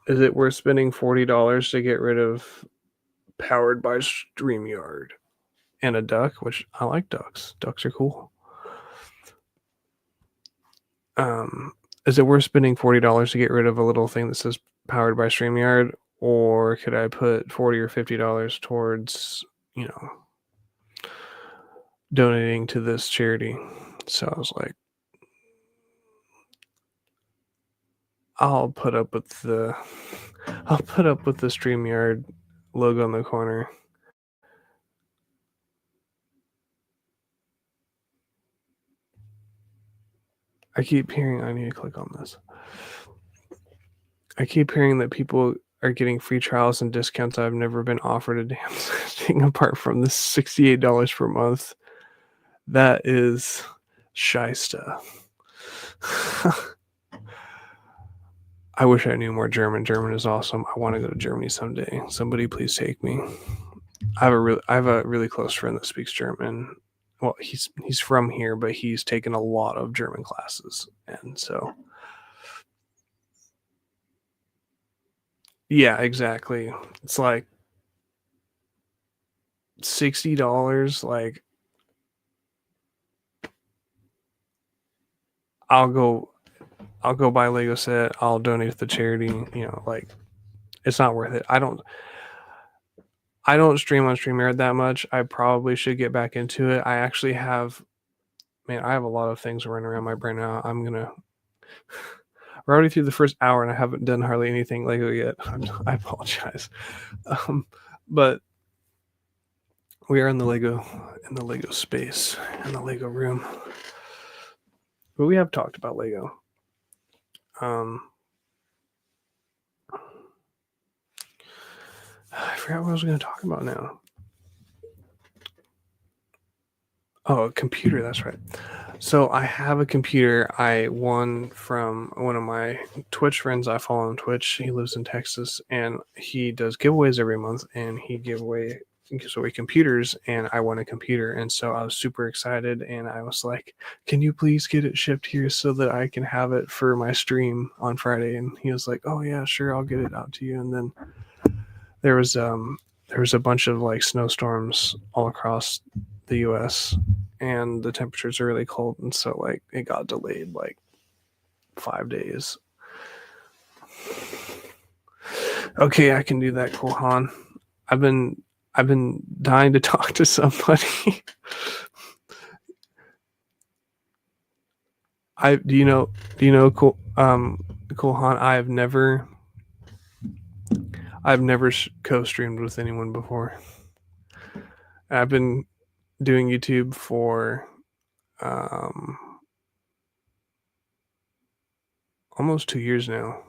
is it worth spending $40 to get rid of Powered by StreamYard and a duck? Which I like ducks. Ducks are cool. Is it worth spending $40 to get rid of a little thing that says Powered by StreamYard, or could I put $40 or $50 towards, donating to this charity? So I was like, I'll put up with the StreamYard logo in the corner. I keep hearing I need to click on this. I keep hearing that people are getting free trials and discounts. I've never been offered a damn thing apart from this $68 per month. That is shysta. I wish I knew more German. German is awesome. I want to go to Germany someday. Somebody please take me. I have a really close friend that speaks German. Well, he's from here, but he's taken a lot of German classes, and so yeah, exactly. It's like $60. Like, I'll go buy a Lego set. I'll donate to the charity. Like, it's not worth it. I don't stream on StreamYard that much. I probably should get back into it. I actually have, man, I have a lot of things running around my brain now. We're already through the first hour and I haven't done hardly anything Lego yet. I apologize. But we are in the Lego space, in the Lego room. But we have talked about Lego. I forgot what I was going to talk about now. Oh, a computer. That's right. So I have a computer I won from one of my Twitch friends I follow on Twitch. He lives in Texas and he does giveaways every month, and he gave away gives away computers, and I won a computer, and so I was super excited, and I was like, "Can you please get it shipped here so that I can have it for my stream on Friday?" And he was like, "Oh yeah, sure, I'll get it out to you." And then there was a bunch of like snowstorms all across the U.S. and the temperatures are really cold, and so like it got delayed like 5 days. Okay, I can do that, Cool Han. I've been dying to talk to somebody. Do you know Cool Cool Han? I've never co-streamed with anyone before. I've been doing YouTube for almost 2 years now.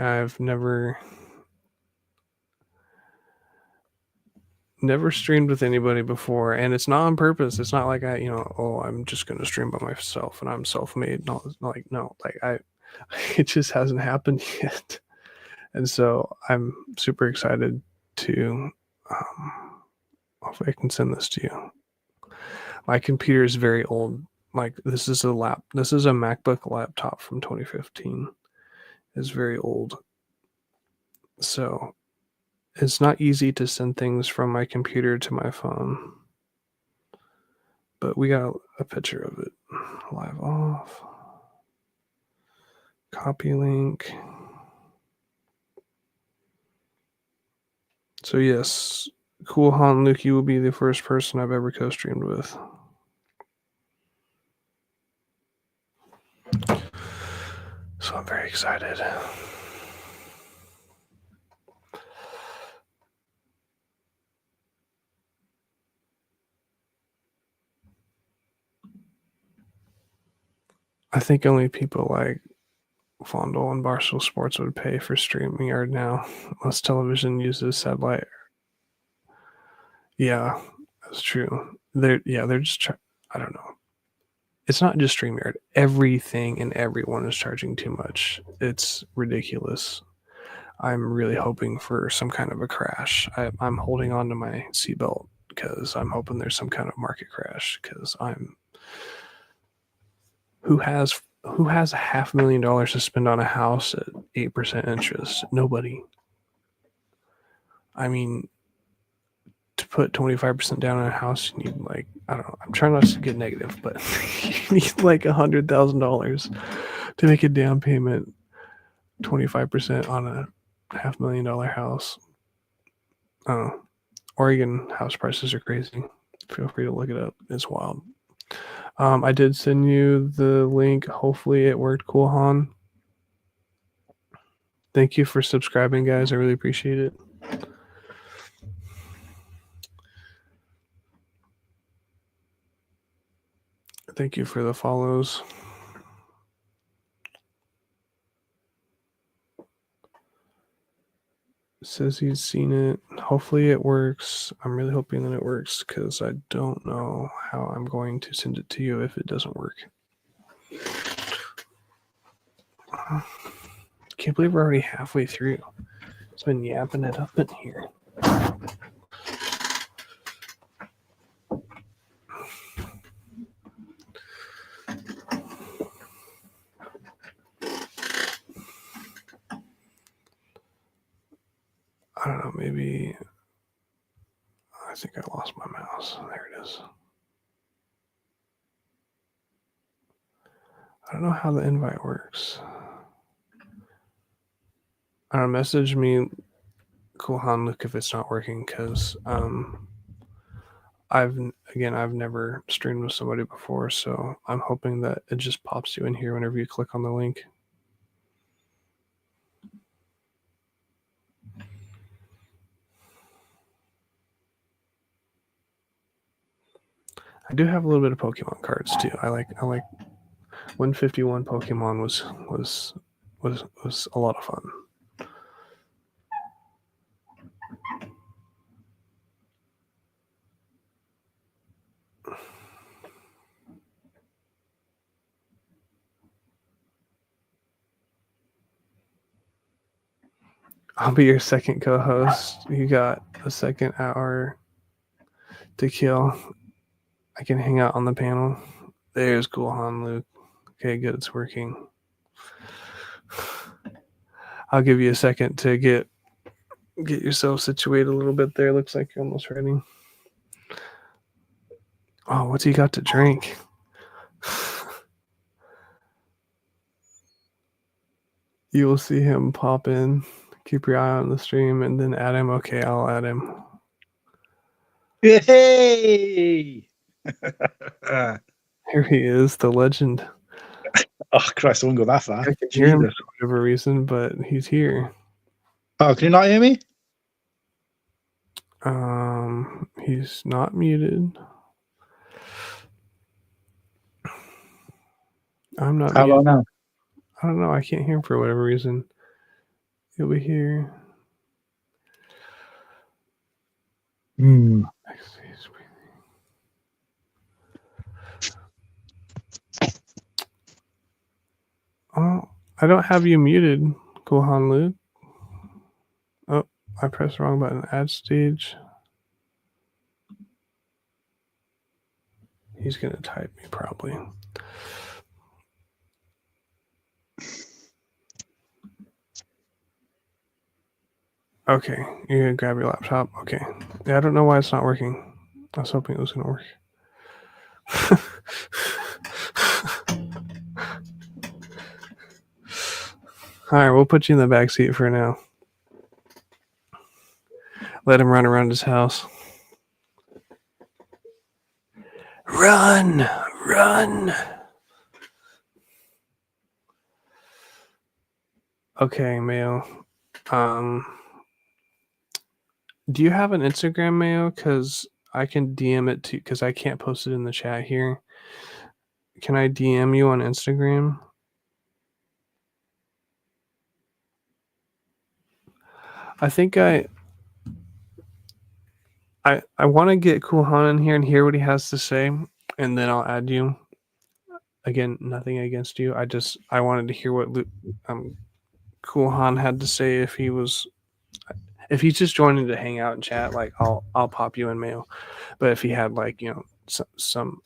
I've never streamed with anybody before, and it's not on purpose. It's not like I'm just going to stream by myself and I'm self-made. No, it just hasn't happened yet. And so I'm super excited to hopefully I can send this to you. My computer is very old. Like this is a MacBook laptop from 2015. It's very old. So it's not easy to send things from my computer to my phone. But we got a picture of it. Live off. Copy link. So yes, Cool Han Luki will be the first person I've ever co-streamed with. So I'm very excited. I think only people like Fondle and Barstool Sports would pay for StreamYard now. Most television uses satellite. Yeah, that's true. They're just I don't know. It's not just StreamYard. Everything and everyone is charging too much. It's ridiculous. I'm really hoping for some kind of a crash. I'm holding on to my seatbelt because I'm hoping there's some kind of market crash. Because who has $500,000 to spend on a house at 8% interest? Nobody. I mean, to put 25% down on a house, you need like, I don't know. I'm trying not to get negative, but you need like $100,000 to make a down payment. 25% on a $500,000 house. Oregon house prices are crazy. Feel free to look it up. It's wild. I did send you the link. Hopefully it worked, Cool Han. Thank you for subscribing, guys. I really appreciate it. Thank you for the follows. Says he's seen it. Hopefully it works. I'm really hoping that it works because I don't know how I'm going to send it to you if it doesn't work. Can't believe we're already halfway through. It's been yapping it up in here. I don't know, maybe I think I lost my mouse. There it is. I don't know how the invite works. Message me, Cool Han, look if it's not working, because I've never streamed with somebody before, so I'm hoping that it just pops you in here whenever you click on the link. I do have a little bit of Pokemon cards too. I like 151 Pokemon was a lot of fun. I'll be your second co-host. You got a second hour to kill. I can hang out on the panel. There's Cool Han Luke. Okay, good. It's working. I'll give you a second to get yourself situated a little bit there. Looks like you're almost ready. Oh, what's he got to drink? You will see him pop in. Keep your eye on the stream and then add him. Okay, I'll add him. Hey! Here he is, the legend. Oh, Christ, I won't go that far. I can hear him for whatever reason, but he's here. Oh, can you not hear me? He's not muted. I'm not How muted. about now? I don't know. I can't hear him for whatever reason. He'll be here. Oh, I don't have you muted, Cool Han Luke. Oh, I pressed the wrong button. Add stage. He's going to type me probably. Okay, you're going to grab your laptop. Okay. Yeah, I don't know why it's not working. I was hoping it was going to work. All right, we'll put you in the back seat for now. Let him run around his house. Run! Run! Okay, Mayo. Do you have an Instagram, Mayo? Because I can DM it to, because I can't post it in the chat here. Can I DM you on Instagram? I think I want to get Cool Han in here and hear what he has to say, and then I'll add you. Again, nothing against you. I wanted to hear what Cool Han had to say. If he's just joining to hang out and chat, like I'll pop you in, Mayo. But if he had like something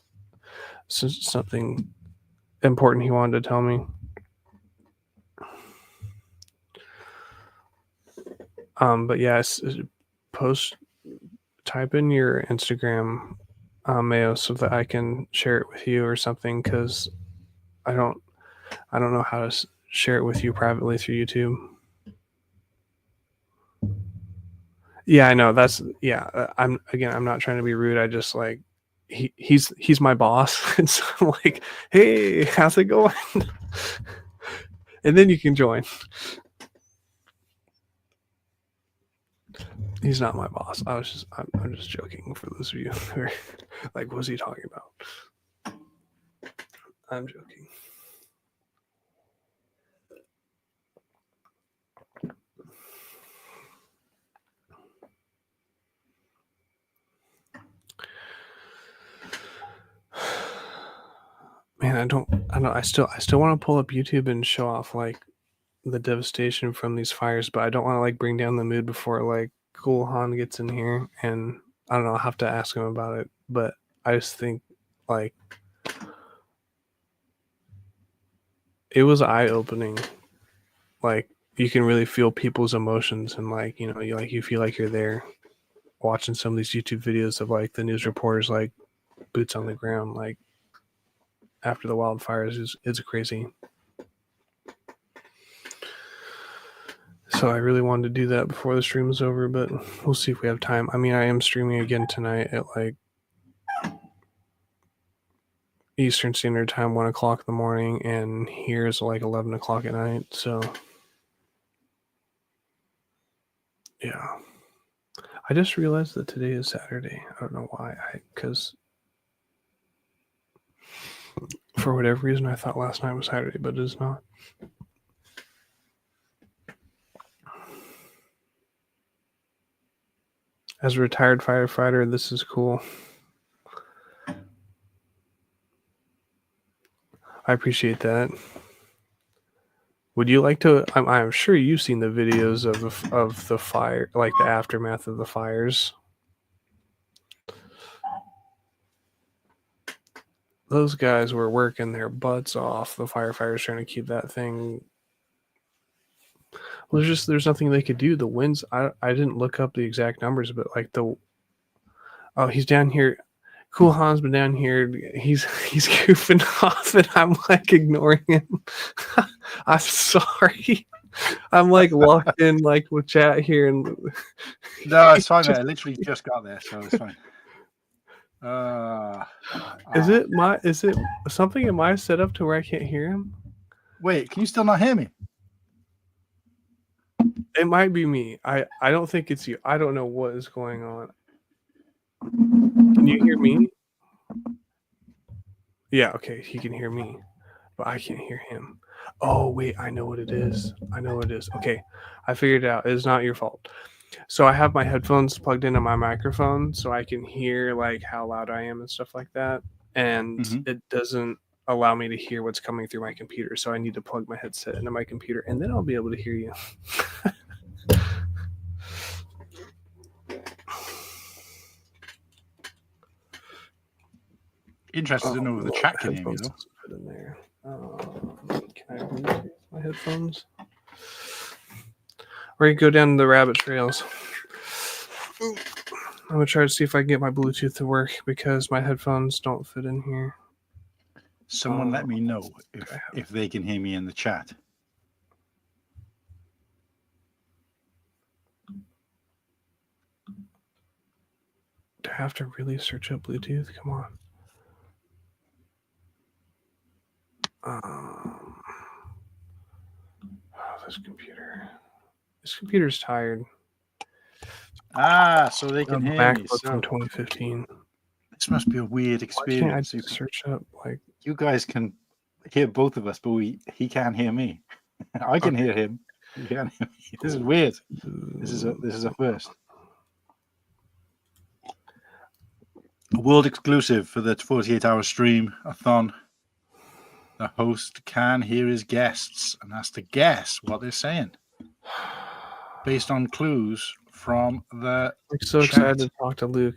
important he wanted to tell me. But yes, type in your Instagram, Mayo, so that I can share it with you or something, because I don't know how to share it with you privately through YouTube. Yeah, I know. I'm not trying to be rude. I just like he's my boss, and so I'm like, hey, how's it going? And then you can join. He's not my boss. I'm just joking for those of you who are like, what's he talking about? I'm joking. Man, I still want to pull up YouTube and show off like the devastation from these fires, but I don't want to like bring down the mood before like Cool Han gets in here, and I don't know, I'll have to ask him about it, but I just think like it was eye-opening. Like you can really feel people's emotions, and like, you know, you feel like you're there watching some of these YouTube videos of like the news reporters like boots on the ground like after the wildfires. It's crazy. So I really wanted to do that before the stream is over, but we'll see if we have time. I mean, I am streaming again tonight at like Eastern Standard Time, 1 o'clock in the morning, and here's like 11 o'clock at night. So yeah, I just realized that today is Saturday. I don't know why. Because for whatever reason, I thought last night was Saturday, but it is not. As a retired firefighter, this is cool. I appreciate that. Would you like to? I'm sure you've seen the videos of the fire, like the aftermath of the fires. Those guys were working their butts off. The firefighters trying to keep that thing. Well, there's nothing they could do. The winds. I didn't look up the exact numbers, but like oh, he's down here. Cool Han's been down here. He's goofing off, and I'm like ignoring him. I'm sorry. I'm like locked in like with chat here, and No, it's fine, mate. I literally just got there, so it's fine. is it something in my setup to where I can't hear him? Wait, can you still not hear me? It might be me. I don't think it's you. I don't know what is going on. Can you hear me? Yeah, okay, he can hear me, but I can't hear him. Oh, wait, I know what it is. Okay, I figured it out. It's not your fault. So I have my headphones plugged into my microphone so I can hear like how loud I am and stuff like that. And it doesn't allow me to hear what's coming through my computer. So I need to plug my headset into my computer and then I'll be able to hear you. Interested to know if the chat can hear me, though. Put in there. Can I Bluetooth my headphones? Or you go down the rabbit trails. I'm gonna try to see if I can get my Bluetooth to work because my headphones don't fit in here. Someone let me know if they can hear me in the chat. Do I have to really search up Bluetooth? Come on. This computer's tired. So they can hear me. MacBook So from 2015. this must be a weird experience. Why can't I just search up like you guys can hear both of us, but he can't hear me. I can hear him. He can't hear me. This is weird. This is a first. A world exclusive for the 48-hour stream-a-thon. The host can hear his guests and has to guess what they're saying based on clues from the I'm so chat. excited to talk to Luke.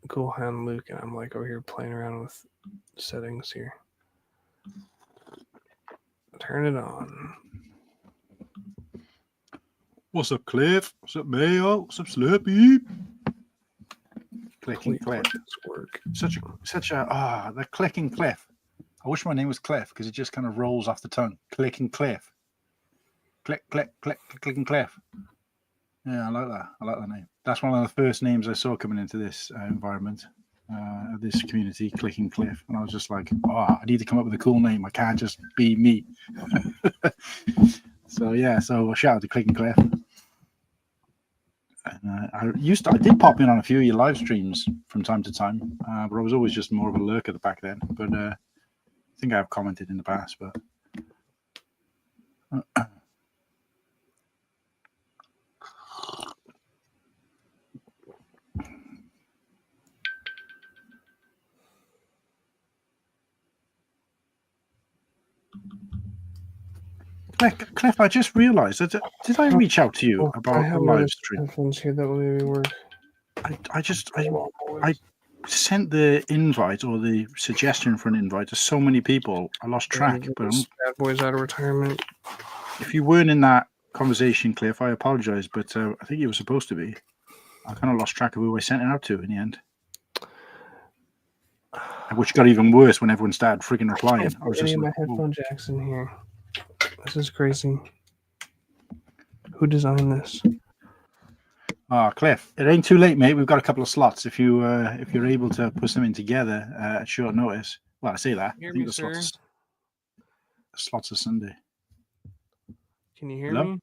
Cool hand Luke, and I'm like over here playing around with settings here. Turn it on. What's up, Cliff? What's up, Mayo? What's up, Slurpee? Clicking Cliff. Work. Such a the clicking Cliff. I wish my name was Cliff because it just kind of rolls off the tongue. Clicking Cliff. Click, click, click, clicking Cliff. Yeah, I like that. I like that name. That's one of the first names I saw coming into this environment, this community, Clicking Cliff. And I was just like, I need to come up with a cool name. I can't just be me. So a shout out to Clicking Cliff. And I did pop in on a few of your live streams from time to time, but I was always just more of a lurker back then. But I think I've commented in the past, but Cliff, I just realised that did I reach out to you about the live stream? Headphones here that will maybe work. I sent the invite or the suggestion for an invite to so many people. I lost track. But Bad Boys Out of Retirement. If you weren't in that conversation, Cliff, I apologise, but I think you were supposed to be. I kind of lost track of who I sent it out to in the end. Which got even worse when everyone started freaking replying. I was just my like, headphone jacks in here. This is crazy. Who designed this? Cliff, it ain't too late, mate. We've got a couple of slots. If you're able to put something together at short notice. Well, I say that. Hear I think me, the slots are Sunday. Can you hear Hello? me?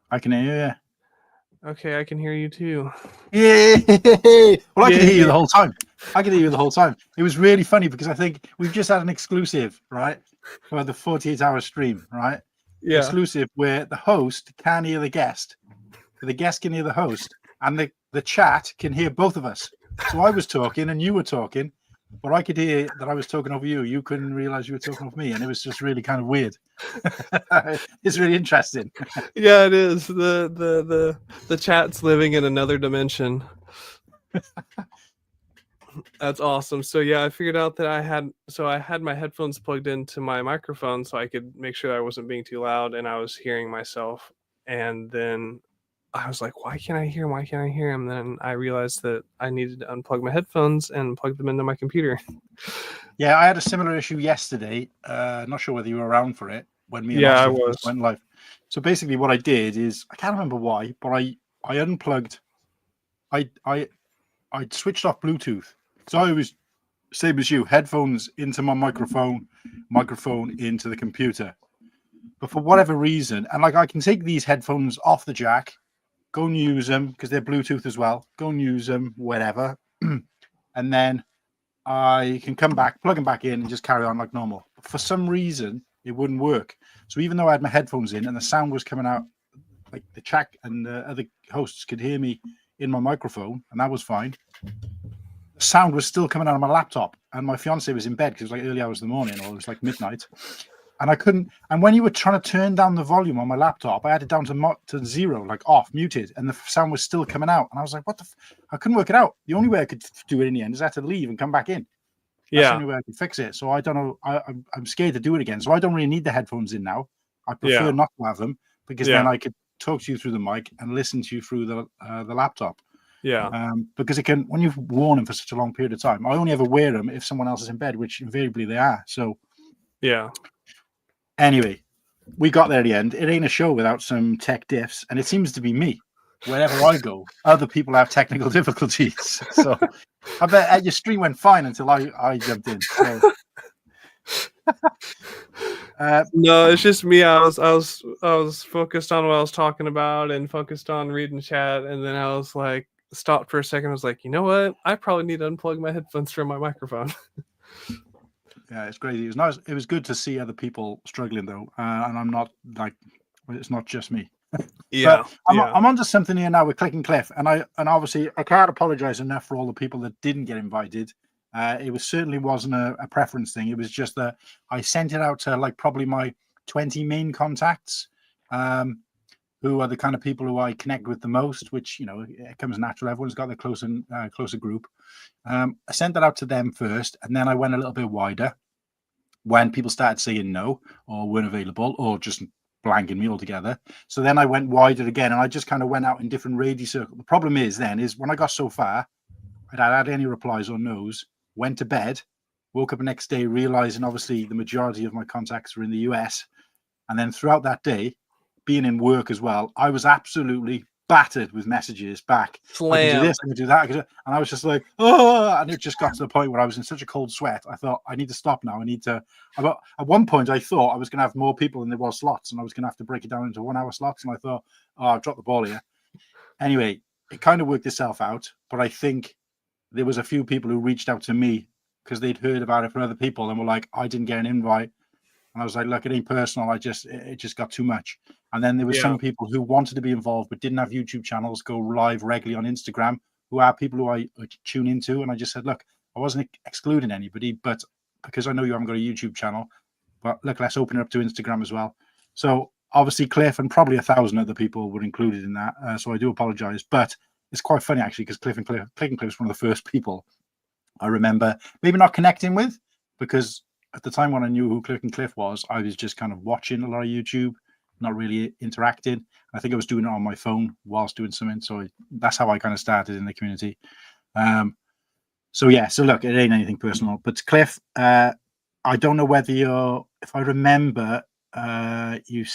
I can hear you. Okay, I can hear you too. Yeah. Well, I can hear you the whole time. It was really funny because I think we've just had an exclusive, right? For the 48-hour stream, right? Yeah. Exclusive where the host can hear the guest, the guest can hear the host, and the chat can hear both of us. So I was talking and you were talking, but I could hear that I was talking over you. You couldn't realize you were talking over me, and it was just really kind of weird. It's really interesting. Yeah, it is. The chat's living in another dimension. That's awesome. So yeah, I figured out that I had my headphones plugged into my microphone so I could make sure I wasn't being too loud and I was hearing myself. And then I was like, why can't I hear him? Why can't I hear him? Then I realized that I needed to unplug my headphones and plug them into my computer. Yeah, I had a similar issue yesterday. Not sure whether you were around for it when me and Yeah, I Austin was. went live. So basically, what I did is I can't remember why, but I unplugged. I switched off Bluetooth. So I was same as you, headphones into my microphone into the computer. But for whatever reason, and like I can take these headphones off the jack, go and use them because they're Bluetooth as well. Go and use them, whatever, and then I can come back, plug them back in, and just carry on like normal. But for some reason, it wouldn't work. So even though I had my headphones in and the sound was coming out, like the chat and the other hosts could hear me in my microphone, and that was fine. The sound was still coming out of my laptop, and my fiance was in bed because it was like early hours of the morning, or it was like midnight, and I couldn't. And when you were trying to turn down the volume on my laptop, I had it down to zero, like off, muted, and the sound was still coming out. And I was like, "What the?" I couldn't work it out. The only way I could do it in the end is I had to leave and come back in. That's the only way I can fix it. So I don't know. I'm scared to do it again. So I don't really need the headphones in now. I prefer not to have them because then I could talk to you through the mic and listen to you through the laptop. Yeah. Because it can, when you've worn them for such a long period of time, I only ever wear them if someone else is in bed, which invariably they are. So Yeah. Anyway, we got there at the end. It ain't a show without some tech diffs, and it seems to be me. Wherever I go, other people have technical difficulties. So I bet your stream went fine until I jumped in. So. No, it's just me. I was focused on what I was talking about and focused on reading chat, and then I was like stopped for a second. I was like, you know what? I probably need to unplug my headphones from my microphone. Yeah, it's crazy. It was nice. It was good to see other people struggling though, and I'm not like it's not just me. Yeah, I'm onto something here now with Click and Cliff, and obviously I can't apologize enough for all the people that didn't get invited. It certainly wasn't a preference thing. It was just that I sent it out to like probably my 20 main contacts, who are the kind of people who I connect with the most, which, you know, it comes natural. Everyone's got their closer group. I sent that out to them first, and then I went a little bit wider when people started saying no or weren't available or just blanking me altogether. So then I went wider again, and I just kind of went out in different radius circles. The problem is when I got so far, I hadn't had any replies or no's, went to bed, woke up the next day realizing obviously the majority of my contacts were in the US. And then throughout that day, being in work as well, I was absolutely battered with messages back. I can do this, I can do that. And I was just like, oh, and it just got to the point where I was in such a cold sweat. I thought, I need to stop now. At one point, I thought I was going to have more people than there was slots, and I was going to have to break it down into 1 hour slots. And I thought, oh, I've dropped the ball here. Anyway, it kind of worked itself out. But I think there was a few people who reached out to me because they'd heard about it from other people and were like, I didn't get an invite. And I was like, look, it ain't personal. It just got too much. And then there were some people who wanted to be involved but didn't have YouTube channels, go live regularly on Instagram, who are people who I tune into. And I just said, look, I wasn't excluding anybody, but because I know you haven't got a YouTube channel, but look, let's open it up to Instagram as well. So obviously Cliff and probably 1,000 other people were included in that. So I do apologize, but it's quite funny actually, because Click and Cliff was one of the first people I remember maybe not connecting with, because at the time when I knew who Click and Cliff was, I was just kind of watching a lot of YouTube, not really interacting. I think I was doing it on my phone whilst doing something. So that's how I kind of started in the community. So look, it ain't anything personal. But Cliff, I don't know whether if I remember, you're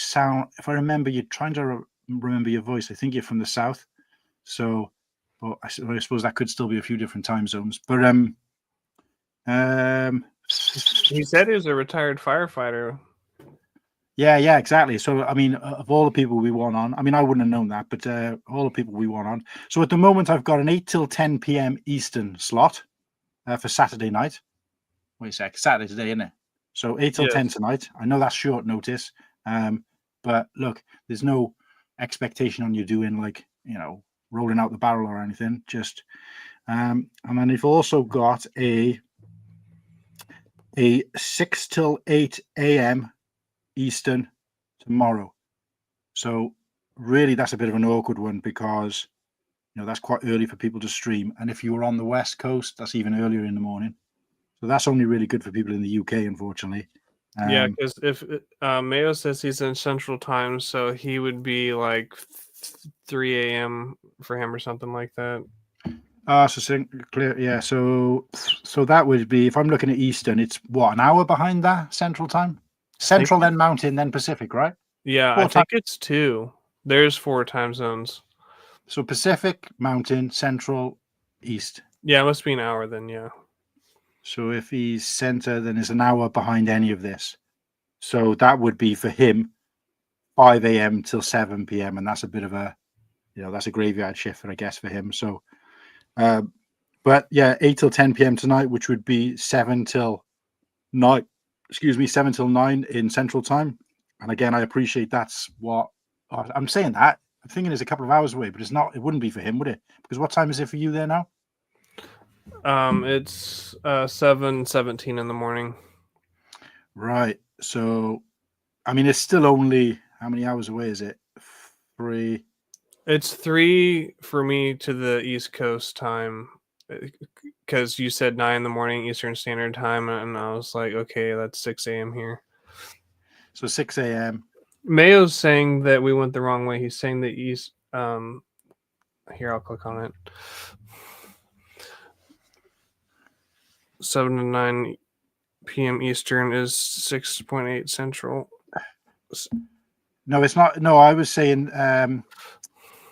trying to remember your voice. I think you're from the South. So, well, I suppose that could still be a few different time zones. But he said he was a retired firefighter. Yeah, exactly. So, I mean, of all the people we won on, I mean, I wouldn't have known that, but all the people we won on. So at the moment, I've got an 8 till 10 p.m. Eastern slot for Saturday night. Wait a sec, Saturday today, isn't it? So 8 till 10 tonight. I know that's short notice, but look, there's no expectation on you doing like, you know, rolling out the barrel or anything. Just, and then they've also got a a 6 till 8 a.m. Eastern tomorrow. So really, that's a bit of an awkward one because that's quite early for people to stream. And if you were on the West Coast, that's even earlier in the morning. So that's only really good for people in the UK, unfortunately. Yeah, because if Mayo says he's in Central Time, so he would be like 3 a.m. for him or something like that. So clear. Yeah. So that would be, if I'm looking at Eastern, it's what, an hour behind that Central Time? Central, then Mountain, then Pacific, right? Yeah, I think it's 2. There's 4 time zones. So Pacific, Mountain, Central, East. Yeah, it must be an hour then. Yeah. So if he's center, then it's an hour behind any of this. So that would be for him 5 a.m. till 7 p.m. And that's a bit of a, that's a graveyard shift, I guess, for him. So, but yeah, 8 till 10 p.m. tonight, which would be 7 till 9 in Central Time. And again, I appreciate that's what I'm saying that. I'm thinking it's a couple of hours away, but it's not. It wouldn't be for him, would it? Because what time is it for you there now? It's 7:17 in the morning. Right. So, I mean, it's still only, how many hours away is it? 3. It's 3 for me to the East Coast time, because you said 9 in the morning Eastern Standard Time, and I was like, okay, that's 6 a.m. here. So 6 a.m. Mayo's saying that we went the wrong way. He's saying that East. Here, I'll click on it. 7 to 9 p.m. Eastern is 6.8 Central. No, it's not. No, I was saying.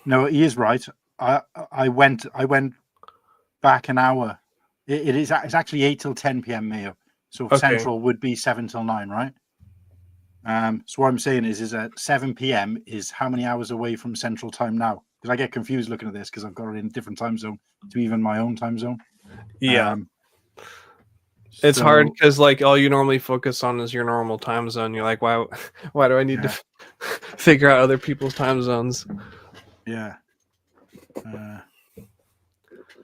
No, he is right. I went back an hour. It's actually 8 till 10 p.m. Mayo. So Okay. Central would be 7 till 9, right? So what I'm saying is at 7 p.m. is how many hours away from Central Time now? Because I get confused looking at this because I've got it in a different time zone to even my own time zone. Yeah. It's hard because like all you normally focus on is your normal time zone. You're like, why do I need to figure out other people's time zones? Yeah.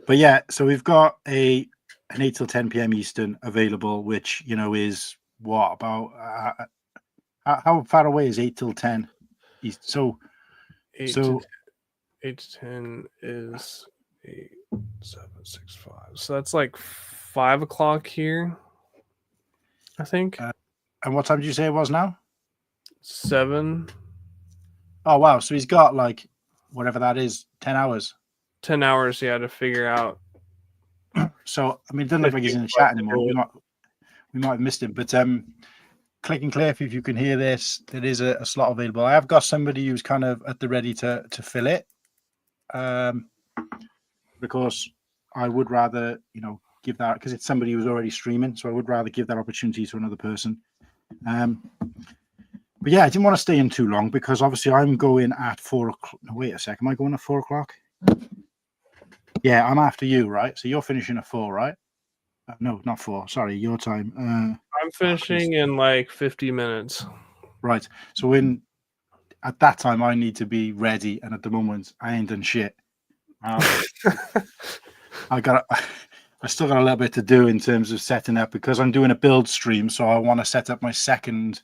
But yeah, so we've got an 8 till 10 p.m. Eastern available, which is what, about how far away is 8 till 10 East? So 8 to 10 is 8, 7, 6, 5. So that's like 5 o'clock here, I think. And what time did you say it was now? 7. Oh wow! So he's got like whatever that is, 10 hours. 10 hours, yeah, to figure out. So I mean, it doesn't look like he's in the chat anymore. We might have missed him, but Click and Cliff, if you can hear this, there is a slot available. I have got somebody who's kind of at the ready to fill it, because I would rather give that, because it's somebody who's already streaming, so I would rather give that opportunity to another person. But yeah, I didn't want to stay in too long because obviously I'm going at 4 o'clock. No, wait a second, am I going at 4 o'clock? Yeah, I'm after you, right? So you're finishing at 4, right? No, not 4. Sorry, your time. I'm finishing in like 50 minutes. Right. So at that time, I need to be ready, and at the moment, I ain't done shit. I still got a little bit to do in terms of setting up because I'm doing a build stream, so I want to set up my second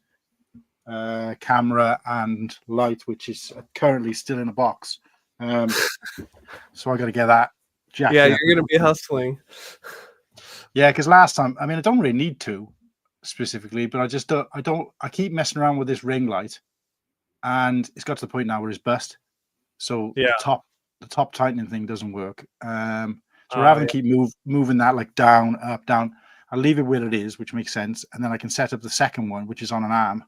camera and light, which is currently still in a box. So I got to get that. Yeah, you're going to be hustling. Yeah, because last time, I mean, I don't really need to specifically, but I just don't. I keep messing around with this ring light, and it's got to the point now where it's bust. So the top tightening thing doesn't work. So rather than keep moving that like down, up, down, I'll leave it where it is, which makes sense, and then I can set up the second one, which is on an arm,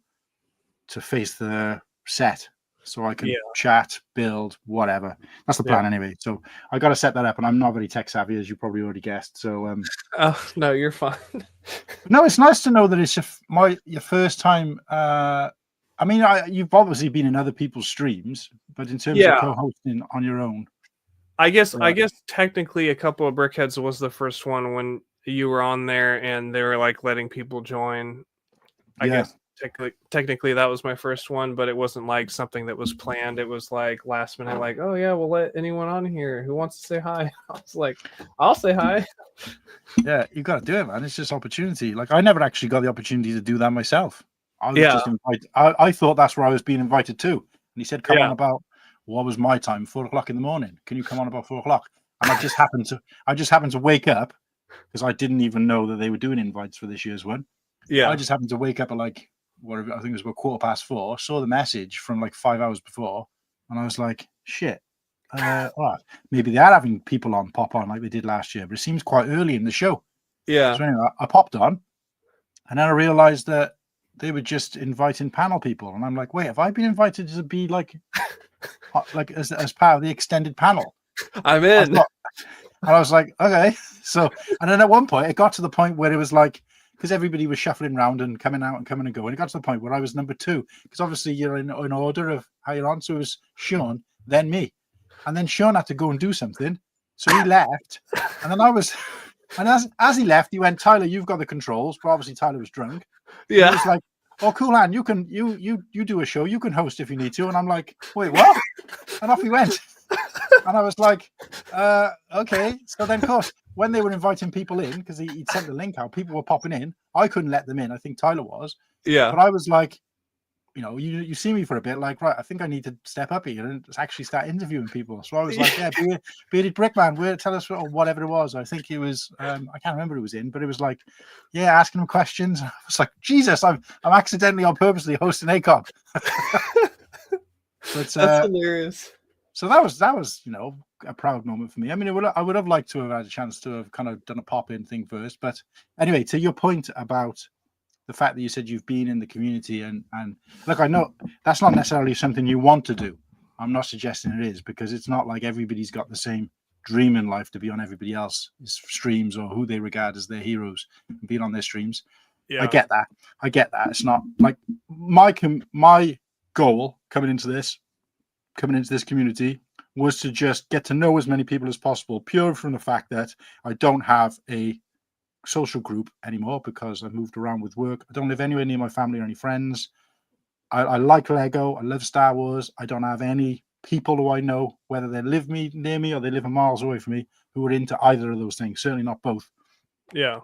to face the set, so I can chat, build, whatever. That's the plan anyway. So I got to set that up, and I'm not very tech savvy, as you probably already guessed. So oh no, you're fine. No, it's nice to know that it's your first time. I mean, you've obviously been in other people's streams, but in terms of co-hosting on your own, I guess technically a couple of Brickheads was the first one when you were on there and they were like letting people join. I guess technically that was my first one, but it wasn't like something that was planned. It was like last minute, like, oh yeah, we'll let anyone on here who wants to say hi. I was like, I'll say hi. Yeah, you got to do it, man. It's just opportunity. Like, I never actually got the opportunity to do that myself. I was Yeah. just invited. I thought that's where I was being invited to. And he said, come Yeah. on about, what was my time? 4:00 in the morning. Can you come on about 4:00? And I just happened to wake up because I didn't even know that they were doing invites for this year's one. Yeah. I just happened to wake up at like, whatever, I think it was about 4:15, saw the message from like 5 hours before. And I was like, shit. All right. Maybe they are having people on pop on like they did last year, but it seems quite early in the show. Yeah. So anyway, I popped on, and then I realized that they were just inviting panel people, and I'm like, wait, have I been invited to be like as part of the extended panel? I'm in. And I was like, okay. So, and then at one point, it got to the point where it was like, because everybody was shuffling around and coming out and coming and going, it got to the point where I was number 2, because obviously you're in order of how you're on. So it was Sean, then me, and then Sean had to go and do something, so he left, and then I was. And as he left, he went, Tyler, you've got the controls. But obviously, Tyler was drunk. Yeah. He was like, oh, cool, man, you do a show. You can host if you need to. And I'm like, wait, what? And off he went. And I was like, okay. So then, of course, when they were inviting people in, because he'd sent the link out, people were popping in. I couldn't let them in. I think Tyler was. Yeah. But I was like, you know, you see me for a bit, like, right, I think I need to step up here and actually start interviewing people. So I was like, yeah, Bearded Brickman, tell us whatever it was. I think it was, I can't remember who it was in, but it was like, yeah, asking them questions. I was like, Jesus, I'm accidentally on purposely hosting ACOP. That's hilarious. So that was, you know, a proud moment for me. I mean, I would have liked to have had a chance to have kind of done a pop-in thing first. But anyway, to your point about the fact that you said you've been in the community and look, I know that's not necessarily something you want to do. I'm not suggesting it is, because it's not like everybody's got the same dream in life to be on everybody else's streams or who they regard as their heroes and being on their streams. Yeah. I get that. It's not like my goal coming into this community was to just get to know as many people as possible, pure from the fact that I don't have a social group anymore because I moved around with work. I don't live anywhere near my family or any friends. I like Lego. I love Star Wars. I don't have any people who I know, whether they live near me or they live miles away from me, who are into either of those things. Certainly not both. Yeah.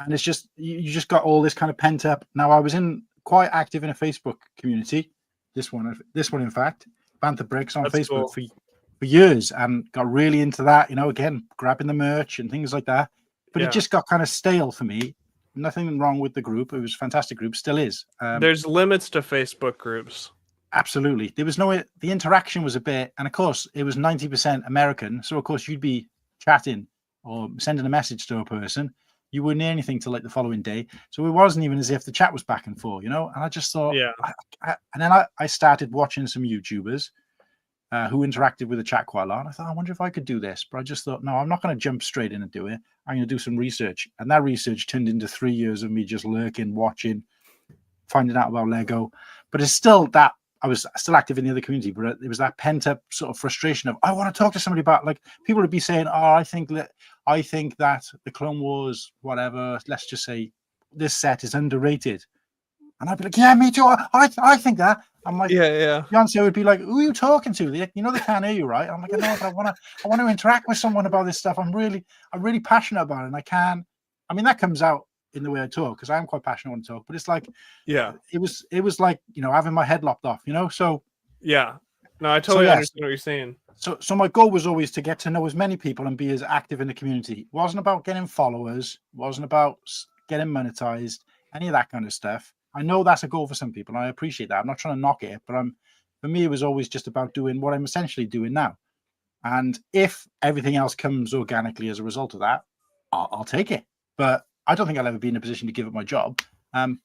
And it's just, you just got all this kind of pent up. Now, I was quite active in a Facebook community. This one, in fact, Bantha Bricks on That's Facebook cool. for years, and got really into that. You know, again, grabbing the merch and things like that. But Yeah. it just got kind of stale for me. Nothing wrong with the group. It was a fantastic group, still is. There's limits to Facebook groups. Absolutely. There was the interaction was a bit, and of course it was 90% American. So of course you'd be chatting or sending a message to a person. You wouldn't hear anything till like the following day. So it wasn't even as if the chat was back and forth, you know? And I just thought, Yeah. and then I started watching some YouTubers who interacted with the chat quite a lot. And I thought, I wonder if I could do this. But I just thought, no, I'm not going to jump straight in and do it. I'm going to do some research. And that research turned into 3 years of me just lurking, watching, finding out about Lego. But it's still that I was still active in the other community, but it was that pent up sort of frustration of, I want to talk to somebody about, like, people would be saying, oh, I think that the Clone Wars, whatever, let's just say this set is underrated. And I'd be like, yeah, me too. I think that. I'm like, Yeah. Beyonce would be like, who are you talking to? You know, they can't hear you, right? I'm like, no, but I want to interact with someone about this stuff. I'm really passionate about it, and I can. I mean, that comes out in the way I talk, because I am quite passionate when I talk. But it's like, Yeah. it was like, you know, having my head lopped off, you know. So Yeah. No, I totally understand what you're saying. So my goal was always to get to know as many people and be as active in the community. It wasn't about getting followers. It wasn't about getting monetized. Any of that kind of stuff. I know that's a goal for some people, and I appreciate that. I'm not trying to knock it, but for me, it was always just about doing what I'm essentially doing now. And if everything else comes organically as a result of that, I'll take it. But I don't think I'll ever be in a position to give up my job.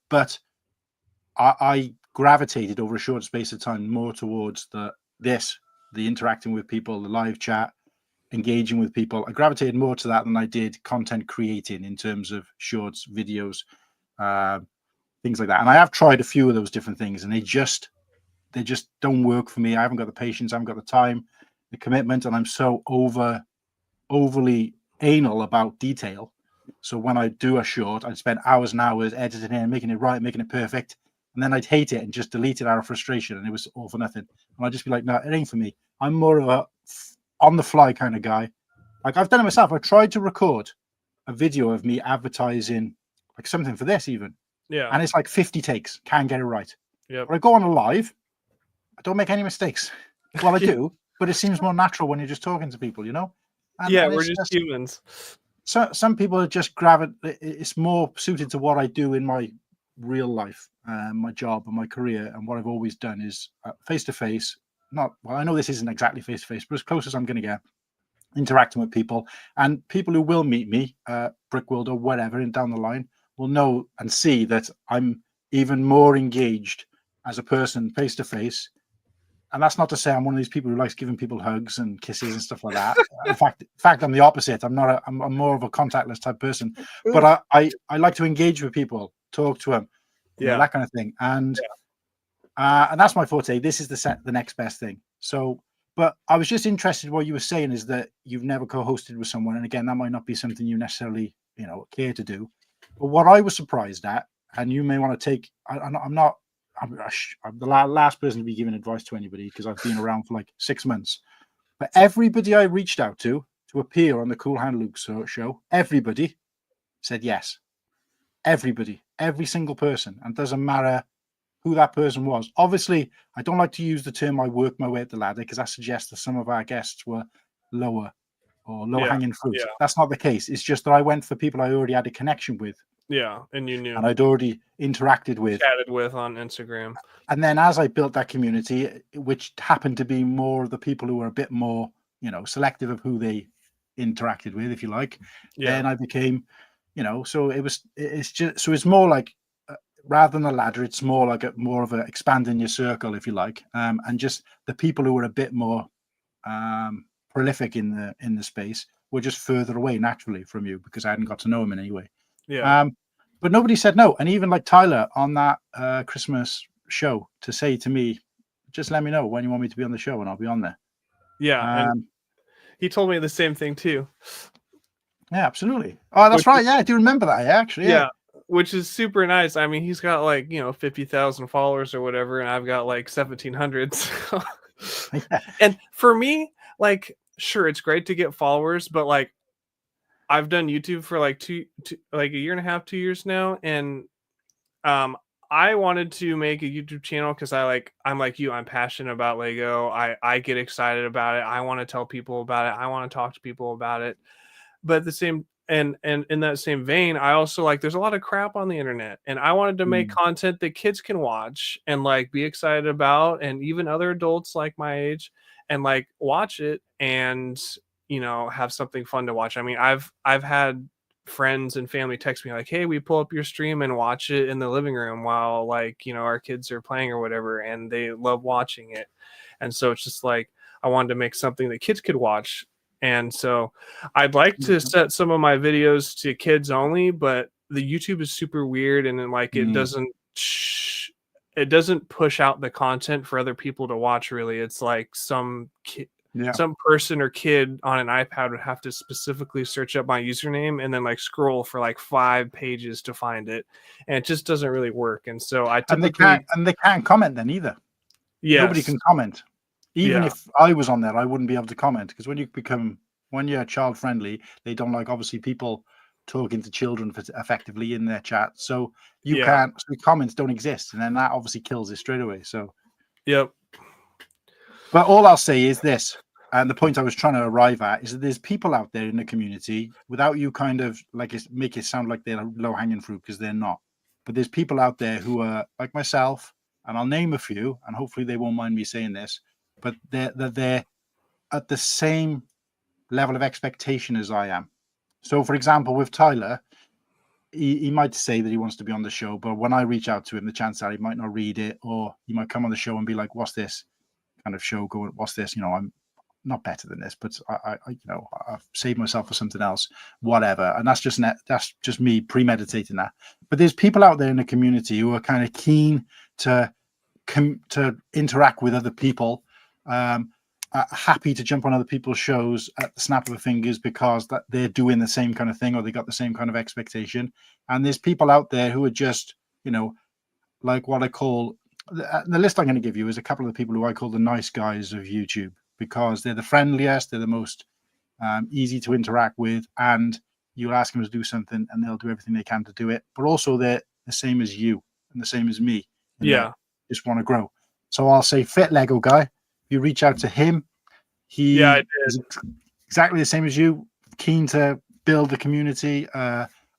But I gravitated over a short space of time more towards the interacting with people, the live chat, engaging with people. I gravitated more to that than I did content creating in terms of shorts, videos, things like that. And I have tried a few of those different things, and they just don't work for me. I haven't got the patience, I haven't got the time, the commitment, and I'm so overly anal about detail. So when I do a short, I spend hours and hours editing it, making it right, making it perfect. and then I'd hate it and just delete it out of frustration, and it was all for nothing. And I'd just be like, no, it ain't for me. I'm more of a on the fly kind of guy. Like I've done it myself. I tried to record a video of me advertising like something for this even, Yeah. and it's like 50 takes. Can't get it right. Yep. But I go on a live. I don't make any mistakes. Well, I Yeah. do, but it seems more natural when you're just talking to people, you know? And, Yeah, and we're it's just humans. so some people are just gravitate. It's more suited to what I do in my real life, my job and my career, and what I've always done is face to face. Not well. I know this isn't exactly face to face, but as close as I'm going to get, interacting with people, and people who will meet me, Brickworld or whatever, and down the line will know and see that I'm even more engaged as a person face to face. And that's not to say I'm one of these people who likes giving people hugs and kisses and stuff like that. In fact, I'm the opposite. I'm not. I'm more of a contactless type person. But I like to engage with people, talk to them, Yeah. that kind of thing. And that's my forte. This is the next best thing. So, but I was just interested in what you were saying is that you've never co-hosted with someone, and again, that might not be something you necessarily care to do. But what I was surprised at, and you may want to take, I'm the last person to be giving advice to anybody because I've been around for like 6 months. But everybody I reached out to appear on the Cool Hand Luke show, everybody said yes. Everybody, every single person, and it doesn't matter who that person was. Obviously, I don't like to use the term "I work my way up the ladder" because that suggests that some of our guests were lower or low-hanging fruit. yeah. That's not the case. It's just that I went for people I already had a connection with. Yeah, and you knew. And I'd already interacted with. Chatted with on Instagram. And then as I built that community, which happened to be more the people who were a bit more, selective of who they interacted with, if you like, then I became, so it's more like, rather than a ladder, it's more like more of a expanding your circle, if you like, and just the people who were a bit more prolific in the space were just further away naturally from you because I hadn't got to know them in any way. Yeah. But nobody said no. And even like Tyler on that Christmas show to say to me, just let me know when you want me to be on the show and I'll be on there. Yeah. And he told me the same thing too. Yeah, absolutely. Oh, that's right. Yeah, I do remember that. Actually. Yeah. Which is super nice. I mean, he's got like, 50,000 followers or whatever, and I've got like 1,700. So. Yeah. And for me, like, sure, it's great to get followers, but like, I've done YouTube for like like a year and a half, 2 years now, and I wanted to make a YouTube channel because I'm like you. I'm passionate about Lego. I get excited about it. I want to tell people about it. I want to talk to people about it. But the same and in that same vein, I also there's a lot of crap on the internet, and I wanted to make content that kids can watch and like be excited about, and even other adults like my age, and like watch it and have something fun to watch. I mean, I've had friends and family text me like, hey, we pull up your stream and watch it in the living room while our kids are playing or whatever, and they love watching it. And so it's just like I wanted to make something that kids could watch. And so I'd like to set some of my videos to kids only, but the YouTube is super weird, and then it doesn't push out the content for other people to watch. Really, it's like some person or kid on an iPad would have to specifically search up my username and then scroll for 5 pages to find it, and it just doesn't really work. And so they can't comment then either. Yes. Nobody can comment. Even if I was on there, I wouldn't be able to comment because when you're child friendly, they don't like obviously people talking to children effectively in their chat. So you can't. So comments don't exist, and then that obviously kills it straight away. So yep. But all I'll say is this, and the point I was trying to arrive at is that there's people out there in the community, without you kind of make it sound like they're low hanging fruit, because they're not. But there's people out there who are like myself, and I'll name a few, and hopefully they won't mind me saying this, but they're at the same level of expectation as I am. So, for example, with Tyler, he might say that he wants to be on the show, but when I reach out to him, the chance that he might not read it, or he might come on the show and be like, "What's this kind of show going? What's this? I'm not better than this, but I've saved myself for something else, whatever." And that's just me premeditating that. But there's people out there in the community who are kind of keen to interact with other people, happy to jump on other people's shows at the snap of a fingers because that they're doing the same kind of thing, or they got the same kind of expectation. And there's people out there who are just, like what I call the list I'm going to give you is a couple of the people who I call the nice guys of YouTube, because they're the friendliest, they're the most easy to interact with, and you'll ask them to do something and they'll do everything they can to do it. But also they're the same as you and the same as me. Yeah. Just want to grow. So I'll say Fit Lego Guy. You reach out to him. He Yeah, I did. is exactly the same as you, keen to build the community.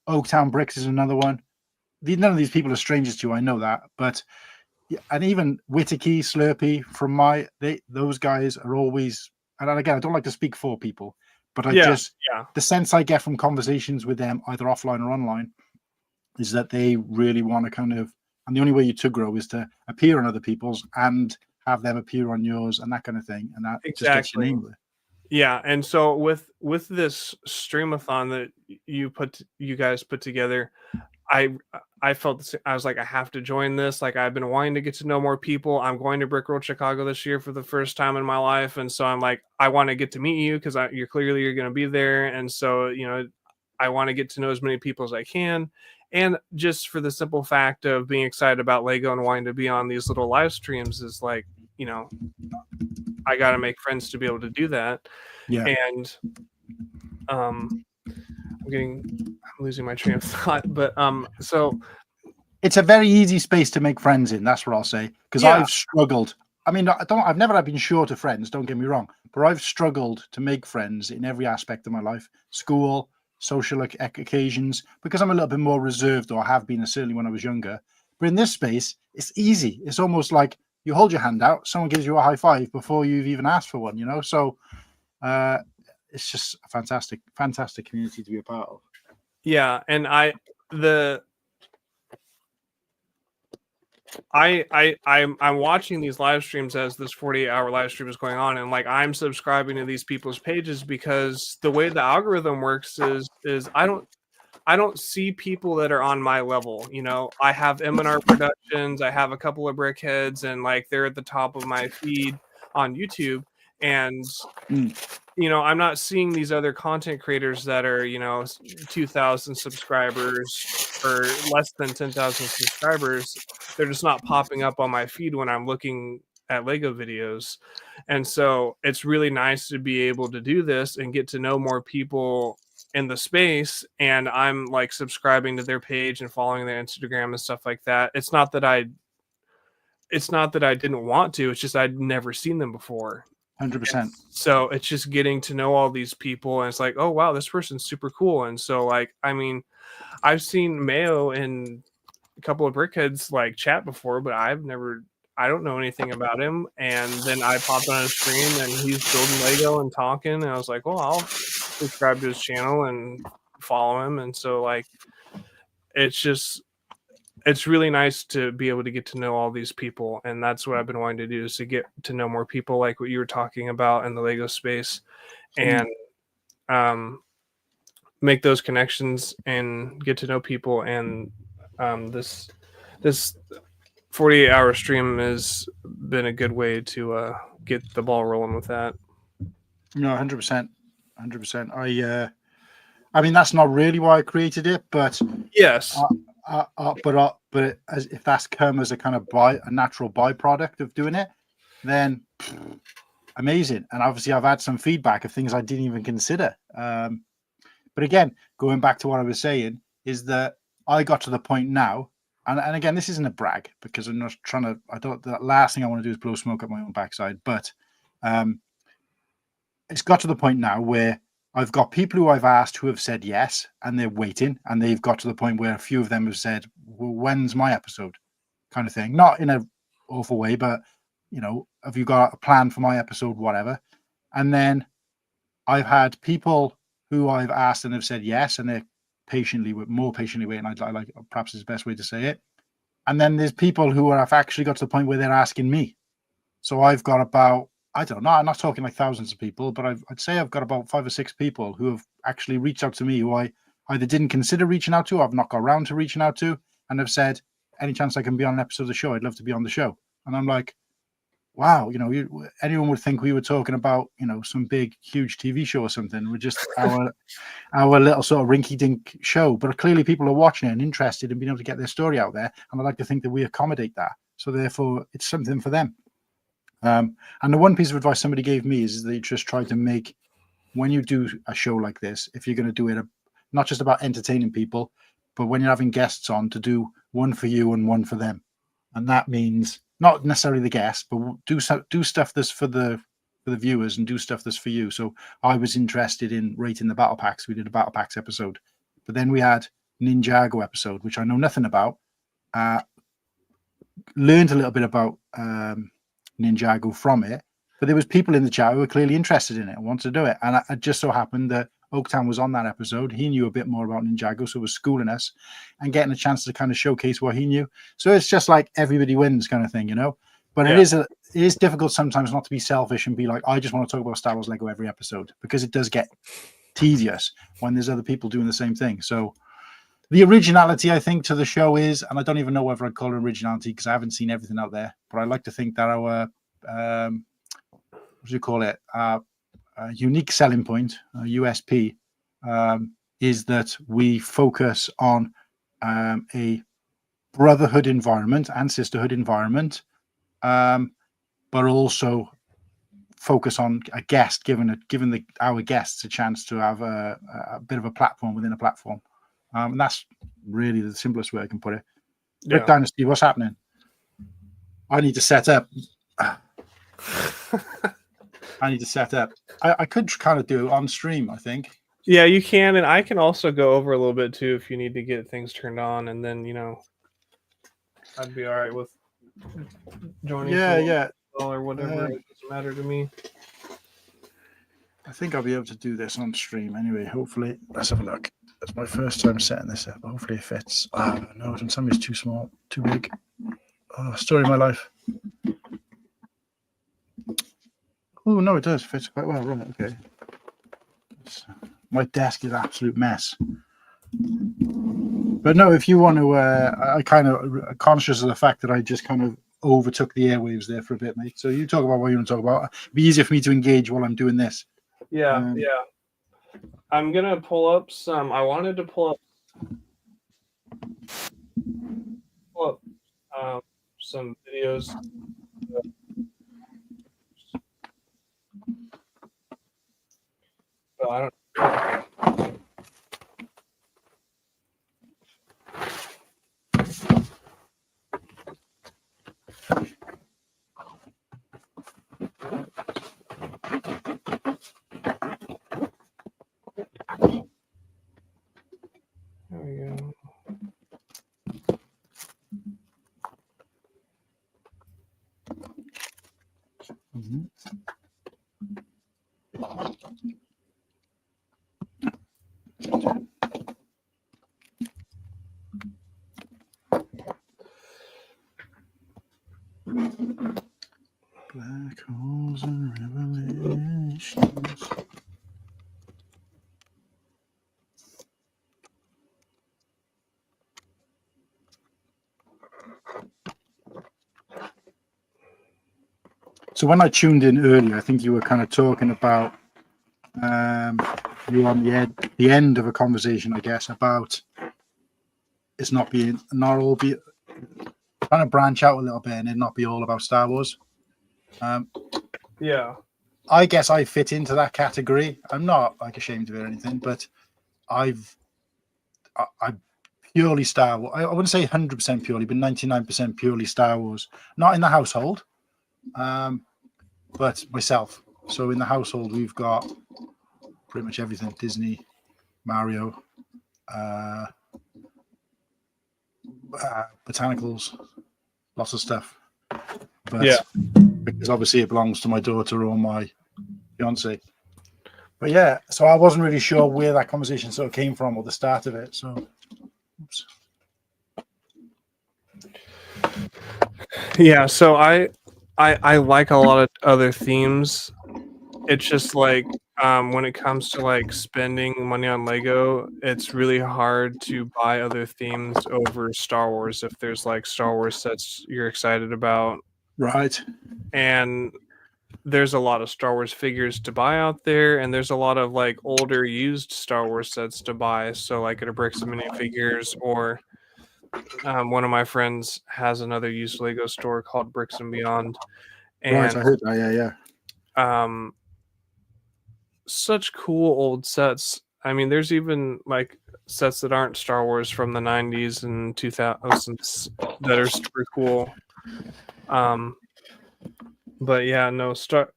Oaktown Bricks is another one. None of these people are strangers to you, I know that. But and even Whittaky, Slurpee, those guys are always, and again, I don't like to speak for people, but the sense I get from conversations with them, either offline or online, is that they really want to kind of, and the only way to grow is to appear on other people's and have them appear on yours and that kind of thing. And that just gets your name there. Yeah, and so with this streamathon that you guys put together, I felt I was like, I have to join this. Like, I've been wanting to get to know more people. I'm going to Brickworld Chicago this year for the first time in my life, and so I'm like, I want to get to meet you because you're going to be there, and so I want to get to know as many people as I can, and just for the simple fact of being excited about Lego and wanting to be on these little live streams is like, I got to make friends to be able to do that. Yeah, and I'm losing my train of thought, but so it's a very easy space to make friends in. That's what I'll say, because I've struggled. I mean, I've never been short of friends. Don't get me wrong, but I've struggled to make friends in every aspect of my life: school, social occasions, because I'm a little bit more reserved, or have been certainly when I was younger. But in this space, it's easy. It's almost like you hold your hand out, someone gives you a high five before you've even asked for one. So it's just a fantastic community to be a part of. Yeah, and I'm watching these live streams as this 48-hour live stream is going on, and like I'm subscribing to these people's pages because the way the algorithm works is I don't see people that are on my level. I have M&R Productions, I have a couple of Brickheads, and like they're at the top of my feed on YouTube, and I'm not seeing these other content creators that are 2,000 subscribers or less than 10,000 subscribers. They're just not popping up on my feed when I'm looking at Lego videos. And so it's really nice to be able to do this and get to know more people in the space. And I'm like subscribing to their page and following their Instagram and stuff like that. It's not that I didn't want to, it's just I'd never seen them before. 100%. So it's just getting to know all these people, and it's like, oh wow, this person's super cool. And so like, I mean, I've seen Mayo and a couple of Brickheads like chat before, but I don't know anything about him. And then I popped on his stream and he's building Lego and talking, and I was like, well, I'll subscribe to his channel and follow him. And so like, it's really nice to be able to get to know all these people, and that's what I've been wanting to do, is to get to know more people like what you were talking about in the Lego space, and make those connections and get to know people. And this 48-hour stream has been a good way to get the ball rolling with that. No, 100%. I mean, that's not really why I created it, but yes. But if that's come as a kind of a natural byproduct of doing it, then amazing. And obviously, I've had some feedback of things I didn't even consider. But again, going back to what I was saying, is that I got to the point now, and again, this isn't a brag, because I'm not trying to. The last thing I want to do is blow smoke up my own backside. But it's got to the point now where I've got people who I've asked who have said yes, and they're waiting, and they've got to the point where a few of them have said, well, when's my episode, kind of thing. Not in an awful way, but, have you got a plan for my episode, whatever. And then I've had people who I've asked and have said yes, and they're more patiently waiting. I like, perhaps is the best way to say it. And then there's people who have actually got to the point where they're asking me. So I've got about, I don't know, I'm not talking like thousands of people, but I'd say I've got about 5 or 6 people who have actually reached out to me, who I either didn't consider reaching out to, or I've not got around to reaching out to, and have said, any chance I can be on an episode of the show, I'd love to be on the show. And I'm like, wow, anyone would think we were talking about, some big, huge TV show or something. We're just our little sort of rinky-dink show, but clearly people are watching it and interested in being able to get their story out there. And I like to think that we accommodate that. So therefore, it's something for them. And the one piece of advice somebody gave me is they just try to make, when you do a show like this, if you're going to do it, not just about entertaining people, but when you're having guests on, to do one for you and one for them. And that means not necessarily the guests, but do stuff that's for the viewers and do stuff that's for you. So I was interested in rating the battle packs. We did a battle packs episode, but then we had Ninjago episode, which I know nothing about. Learned a little bit about Ninjago from it, but there was people in the chat who were clearly interested in it and wanted to do it. And it just so happened that Oaktown was on that episode. He knew a bit more about Ninjago, so was schooling us and getting a chance to kind of showcase what he knew. So it's just like everybody wins kind of thing, But Yeah. it is difficult sometimes not to be selfish and be like, I just want to talk about Star Wars Lego every episode, because it does get tedious when there's other people doing the same thing. So the originality, I think, to the show is, and I don't even know whether I'd call it originality because I haven't seen everything out there, but I like to think that our what do you call it? Unique selling point, USP, is that we focus on a brotherhood environment and sisterhood environment, but also focus on a guest, giving our guests a chance to have a bit of a platform within a platform. And that's really the simplest way I can put it. Rick Dynasty, what's happening? I need to set up. I could kind of do it on stream, I think. Yeah, you can, and I can also go over a little bit too if you need to get things turned on, and then I'd be all right with joining. Yeah. Or whatever. It doesn't matter to me. I think I'll be able to do this on stream anyway. Hopefully, let's have a look. It's my first time setting this up. Hopefully, it fits. No, somebody's too small, too big. Oh, story of my life. Oh no, it does fit quite well. Right, okay. My desk is an absolute mess. But no, if you want to, I kind of conscious of the fact that I just kind of overtook the airwaves there for a bit, mate. So you talk about what you want to talk about. It'd be easier for me to engage while I'm doing this. Yeah. I'm gonna pull up some. I wanted to pull up some videos. But I don't. There we go. Mm-hmm. Black holes and revelations. So when I tuned in earlier, I think you were kind of talking about you were on the end of a conversation, I guess, about it's not all be trying to branch out a little bit and it not be all about Star Wars. Yeah. I guess I fit into that category. I'm not ashamed of it or anything, but I'm purely Star Wars. I wouldn't say 100% purely, but 99% purely Star Wars. Not in the household, but myself. So in the household, we've got pretty much everything: Disney, Mario, botanicals, lots of stuff. But yeah, because obviously it belongs to my daughter or my fiance. But yeah, so I wasn't really sure where that conversation sort of came from or the start of it. So, oops. Yeah. So I like a lot of other themes. It's just like when it comes to like spending money on Lego, it's really hard to buy other themes over Star Wars if there's like Star Wars sets you're excited about Right. and there's a lot of Star Wars figures to buy out there, and there's a lot of like older used Star Wars sets to buy. So like at a Bricks and Minifigures, or one of my friends has another used Lego store called Bricks and Beyond, Right. and I heard that. Yeah. Yeah. such cool old sets. I mean, there's even like sets that aren't Star Wars from the 90s and 2000s that are super cool. But yeah, no, Star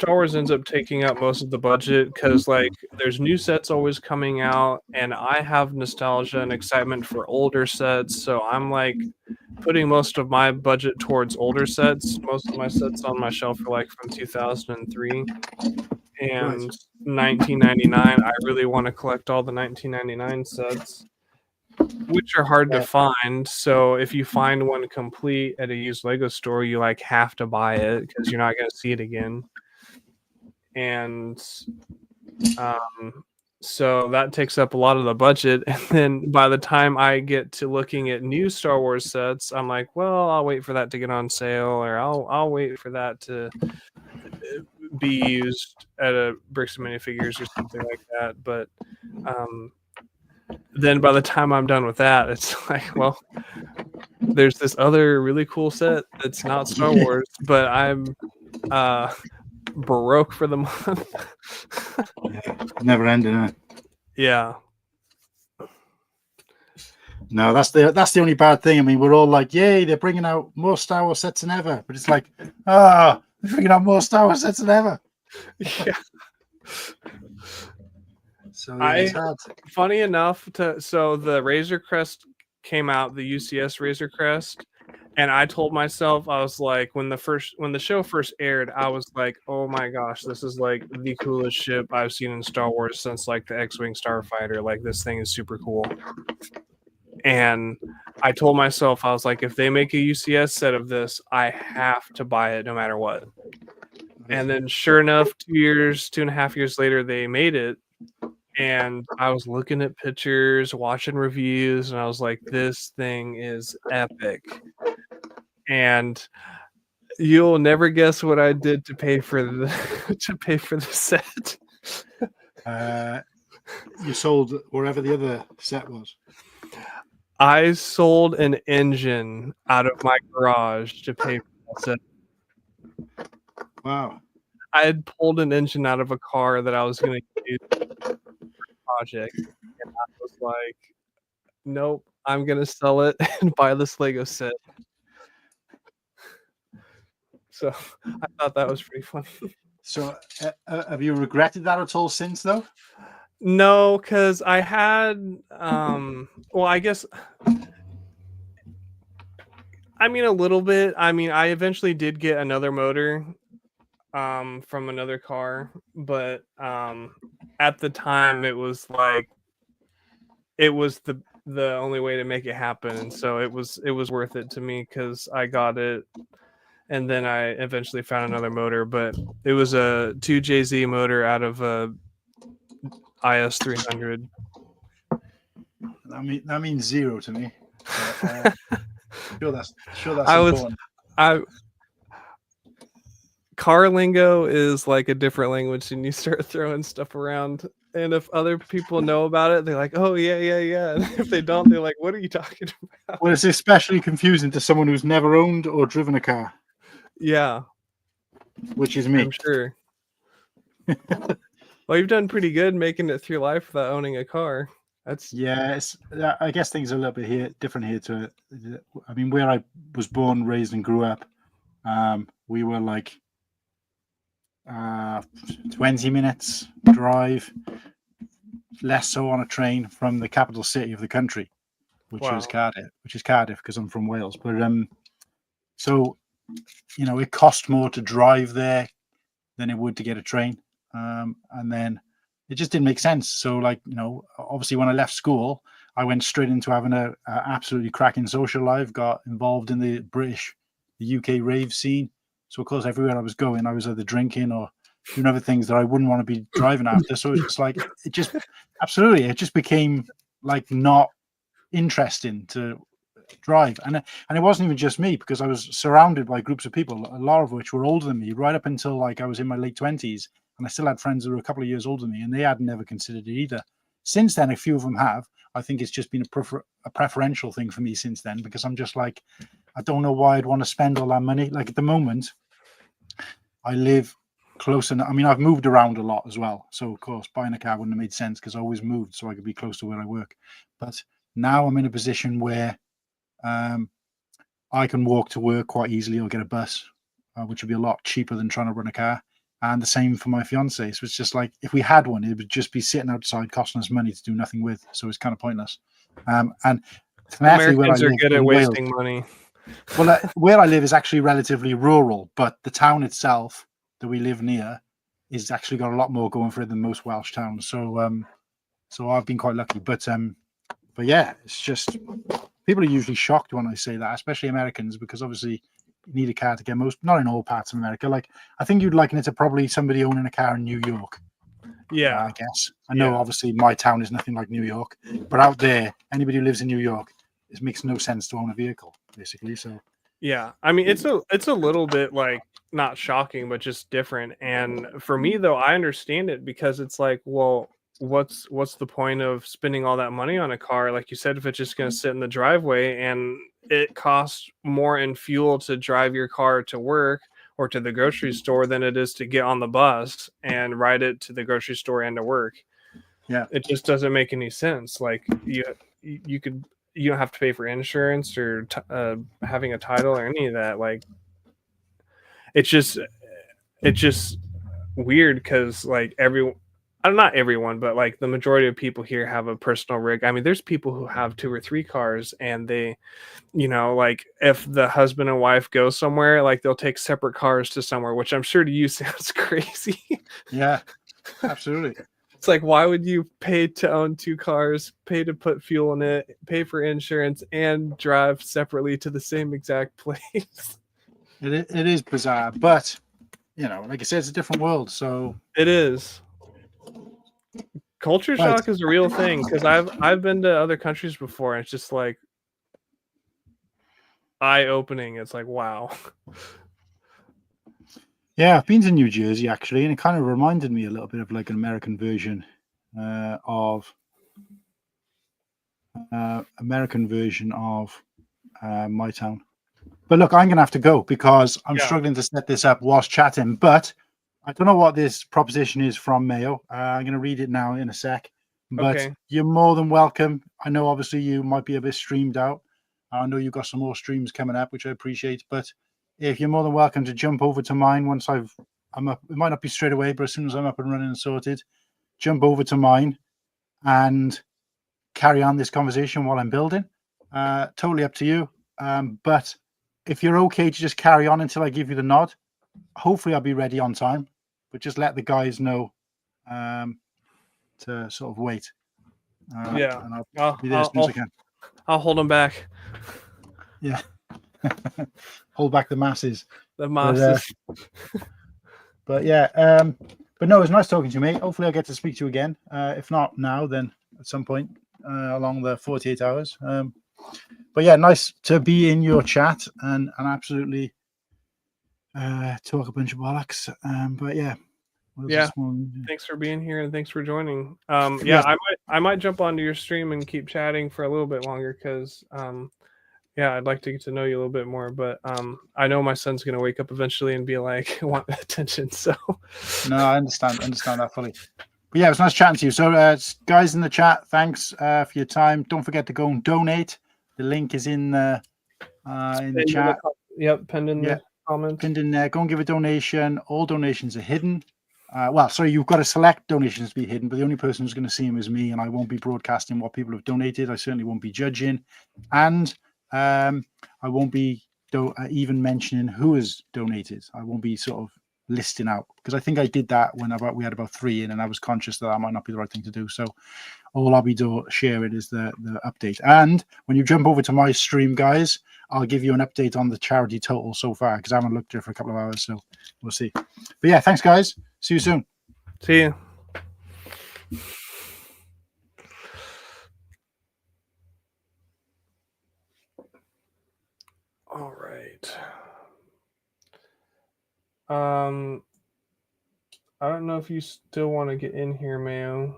Wars ends up taking up most of the budget because like there's new sets always coming out, and I have nostalgia and excitement for older sets, so I'm like putting most of my budget towards older sets. Most of my sets on my shelf are like from 2003 and 1999. I really want to collect all the 1999 sets, which are hard to find. So if you find one complete at a used Lego store, you like have to buy it because you're not going to see it again. And so that takes up a lot of the budget. And then by the time I get to looking at new Star Wars sets, I'm like, well, I'll wait for that to get on sale, or I'll wait for that to be used at a Bricks and Minifigures or something like that. But then by the time I'm done with that, it's like, well, there's this other really cool set that's not Star Wars, but I'm broke for the month. Never ending. Huh? Yeah. No, that's the only bad thing. I mean, we're all like, "Yay, they're bringing out more Star Wars sets than ever," but it's like, they're bringing out more Star Wars sets than ever. Yeah. So it's hard. Funny enough, so the Razor Crest came out, the UCS Razor Crest, and I told myself, I was like, when the show first aired, I was like, oh my gosh, this is like the coolest ship I've seen in Star Wars since like the X-Wing Starfighter. Like, this thing is super cool. And I told myself, I was like, if they make a UCS set of this, I have to buy it no matter what. And then sure enough, 2.5 years later, they made it. And I was looking at pictures, watching reviews, and I was like, this thing is epic. And you'll never guess what I did to pay for the set. You sold wherever the other set was. I sold an engine out of my garage to pay for that set. Wow. I had pulled an engine out of a car that I was going to use for a project, and I was like, nope, I'm going to sell it and buy this Lego set. So I thought that was pretty funny. So have you regretted that at all since, though? No, because I had, well, I guess, I mean, a little bit. I mean, I eventually did get another motor from another car, but at the time it was like, it was the only way to make it happen, and so it was worth it to me because I got it. And then I eventually found another motor, but it was a 2JZ motor out of a IS 300. That means zero to me. Sure that's important. Car lingo is like a different language, and you start throwing stuff around. And if other people know about it, they're like, "Oh yeah." And if they don't, they're like, "What are you talking about?" Well, it's especially confusing to someone who's never owned or driven a car. Yeah, which is me. I'm sure. Well, you've done pretty good making it through life without owning a car. I guess things are a little bit different here. I mean, where I was born, raised, and grew up, we were like 20 minutes drive, less so on a train from the capital city of the country, which is Cardiff. Because I'm from Wales. But so. You know, it cost more to drive there than it would to get a train. And then it just didn't make sense. So, like, you know, obviously when I left school, I went straight into having a absolutely cracking social life, got involved in the UK rave scene. So, of course, everywhere I was going, I was either drinking or doing other things that I wouldn't want to be driving after. So it's just like, it just became like not interesting to drive. And it wasn't even just me, because I was surrounded by groups of people, a lot of which were older than me, right up until like I was in my late 20s. And I still had friends who were a couple of years older than me, and they had never considered it either. Since then, a few of them have. I think it's just been a preferential thing for me since then, because I'm just like, I don't know why I'd want to spend all that money. Like at the moment, I live close enough. I mean, I've moved around a lot as well. So, of course, buying a car wouldn't have made sense because I always moved so I could be close to where I work. But now I'm in a position where I can walk to work quite easily or get a bus, which would be a lot cheaper than trying to run a car. And the same for my fiance. So it's just like, if we had one, it would just be sitting outside costing us money to do nothing with. So it's kind of pointless. And Americans are good at wasting money. Well, where I live is actually relatively rural, but the town itself that we live near is actually got a lot more going for it than most Welsh towns. So, so I've been quite lucky. But yeah, it's just, people are usually shocked when I say that, especially Americans, because obviously you need a car to get most, not in all parts of America. Like, I think you'd liken it to probably somebody owning a car in New York. Yeah, I guess. I know obviously my town is nothing like New York, but out there, anybody who lives in New York, it makes no sense to own a vehicle, basically. So yeah. I mean, it's a little bit like not shocking, but just different. And for me though, I understand it, because it's like, well, what's the point of spending all that money on a car? Like you said, if it's just going to sit in the driveway and it costs more in fuel to drive your car to work or to the grocery store than it is to get on the bus and ride it to the grocery store and to work. Yeah, it just doesn't make any sense. Like you don't have to pay for insurance or having a title or any of that. Like it's just weird, because like not everyone, but like the majority of people here have a personal rig. I mean, there's people who have 2 or 3 cars, and they, like if the husband and wife go somewhere, like they'll take separate cars to somewhere, which I'm sure to you sounds crazy. yeah, absolutely. It's like, why would you pay to own 2 cars, pay to put fuel in it, pay for insurance, and drive separately to the same exact place? It is bizarre, but like I said, it's a different world. So It is. Culture Right. shock is a real thing, because I've been to other countries before, and it's just like eye-opening. It's like, wow. yeah, I've been to New Jersey actually, and it kind of reminded me a little bit of like an American version of my town. But look, I'm going to have to go because I'm struggling to set this up whilst chatting. But I don't know what this proposition is from Mayo. I'm going to read it now in a sec. But Okay. You're more than welcome. I know obviously you might be a bit streamed out. I know you've got some more streams coming up, which I appreciate. But if you're more than welcome to jump over to mine once I'm up, it might not be straight away, but as soon as I'm up and running and sorted, jump over to mine and carry on this conversation while I'm building. Totally up to you. But if you're okay to just carry on until I give you the nod, hopefully I'll be ready on time. But just let the guys know to sort of wait. Yeah. And I'll be there as soon as I can. I'll hold them back. Yeah. Hold back the masses. The masses. But yeah, but no, it's nice talking to you, mate. Hopefully I'll get to speak to you again. If not now, then at some point along the 48 hours. But yeah, nice to be in your chat and absolutely talk a bunch of bollocks. But yeah. Thanks for being here and thanks for joining. Yes. I might jump onto your stream and keep chatting for a little bit longer, because I'd like to get to know you a little bit more, but I know my son's gonna wake up eventually and be like, want attention. So no, I understand that fully. But yeah, it was nice chatting to you. So guys in the chat, thanks for your time. Don't forget to go and donate. The link is in the chat. Pinned in the comments. Pinned in there. Go and give a donation. All donations are hidden. You've got to select donations to be hidden, but the only person who's going to see them is me, and I won't be broadcasting what people have donated. I certainly won't be judging, and I won't be even mentioning who has donated. I won't be sort of listing out, because I think I did that when we had about 3 in, and I was conscious that might not be the right thing to do. So all I'll be sharing is the update. And when you jump over to my stream, guys, I'll give you an update on the charity total so far, because I haven't looked at it for a couple of hours, so we'll see. But yeah, thanks, guys. See you soon. See you. All right. I don't know if you still want to get in here, Mayo.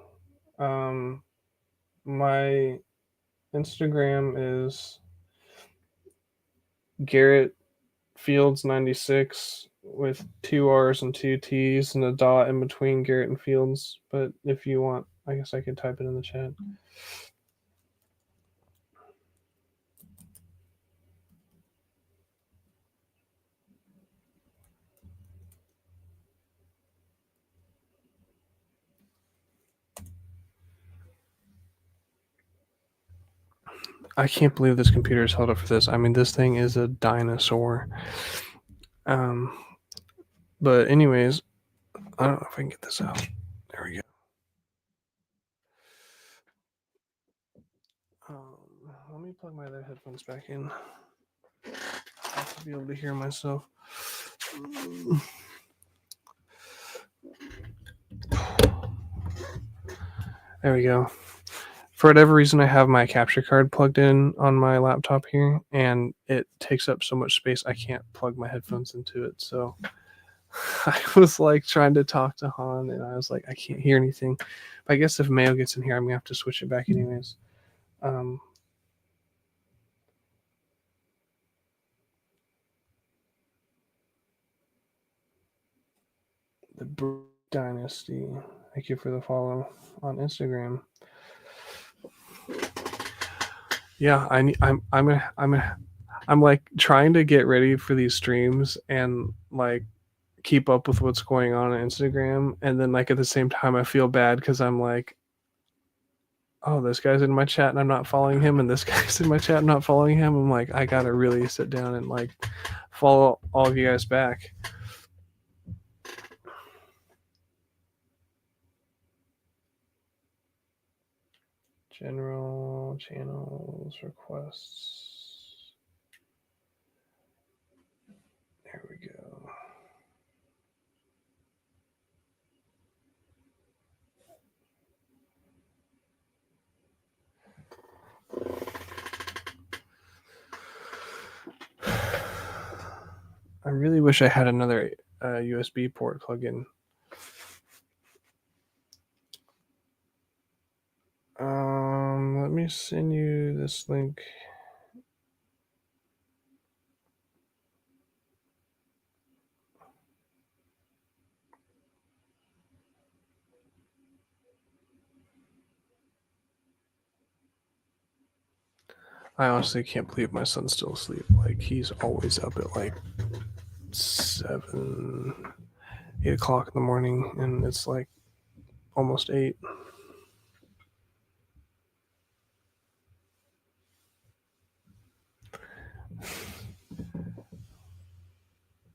My Instagram is Garrett Fields 96 with 2 R's and 2 T's and a dot in between Garrett and Fields. But if you want, I guess I could type it in the chat. I can't believe this computer is held up for this. I mean, this thing is a dinosaur. But anyways, I don't know if I can get this out. There we go. Let me plug my other headphones back in. I have to be able to hear myself. There we go. For whatever reason, I have my capture card plugged in on my laptop here, and it takes up so much space I can't plug my headphones into it. So I was like trying to talk to Han, and I was like, I can't hear anything. But I guess if Mayo gets in here, I'm gonna have to switch it back anyways. The Brick Dynasty. Thank you for the follow on Instagram. Yeah, I'm like trying to get ready for these streams and like keep up with what's going on Instagram, and then like at the same time I feel bad because I'm like, oh, this guy's in my chat and I'm not following him, and this guy's in my chat and not following him. I'm like, I gotta really sit down and like follow all of you guys back. General channels requests. There we go. I really wish I had another USB port plug-in. Let me send you this link. I honestly can't believe my son's still asleep. Like, he's always up at like 7, 8 o'clock in the morning, and it's like almost 8.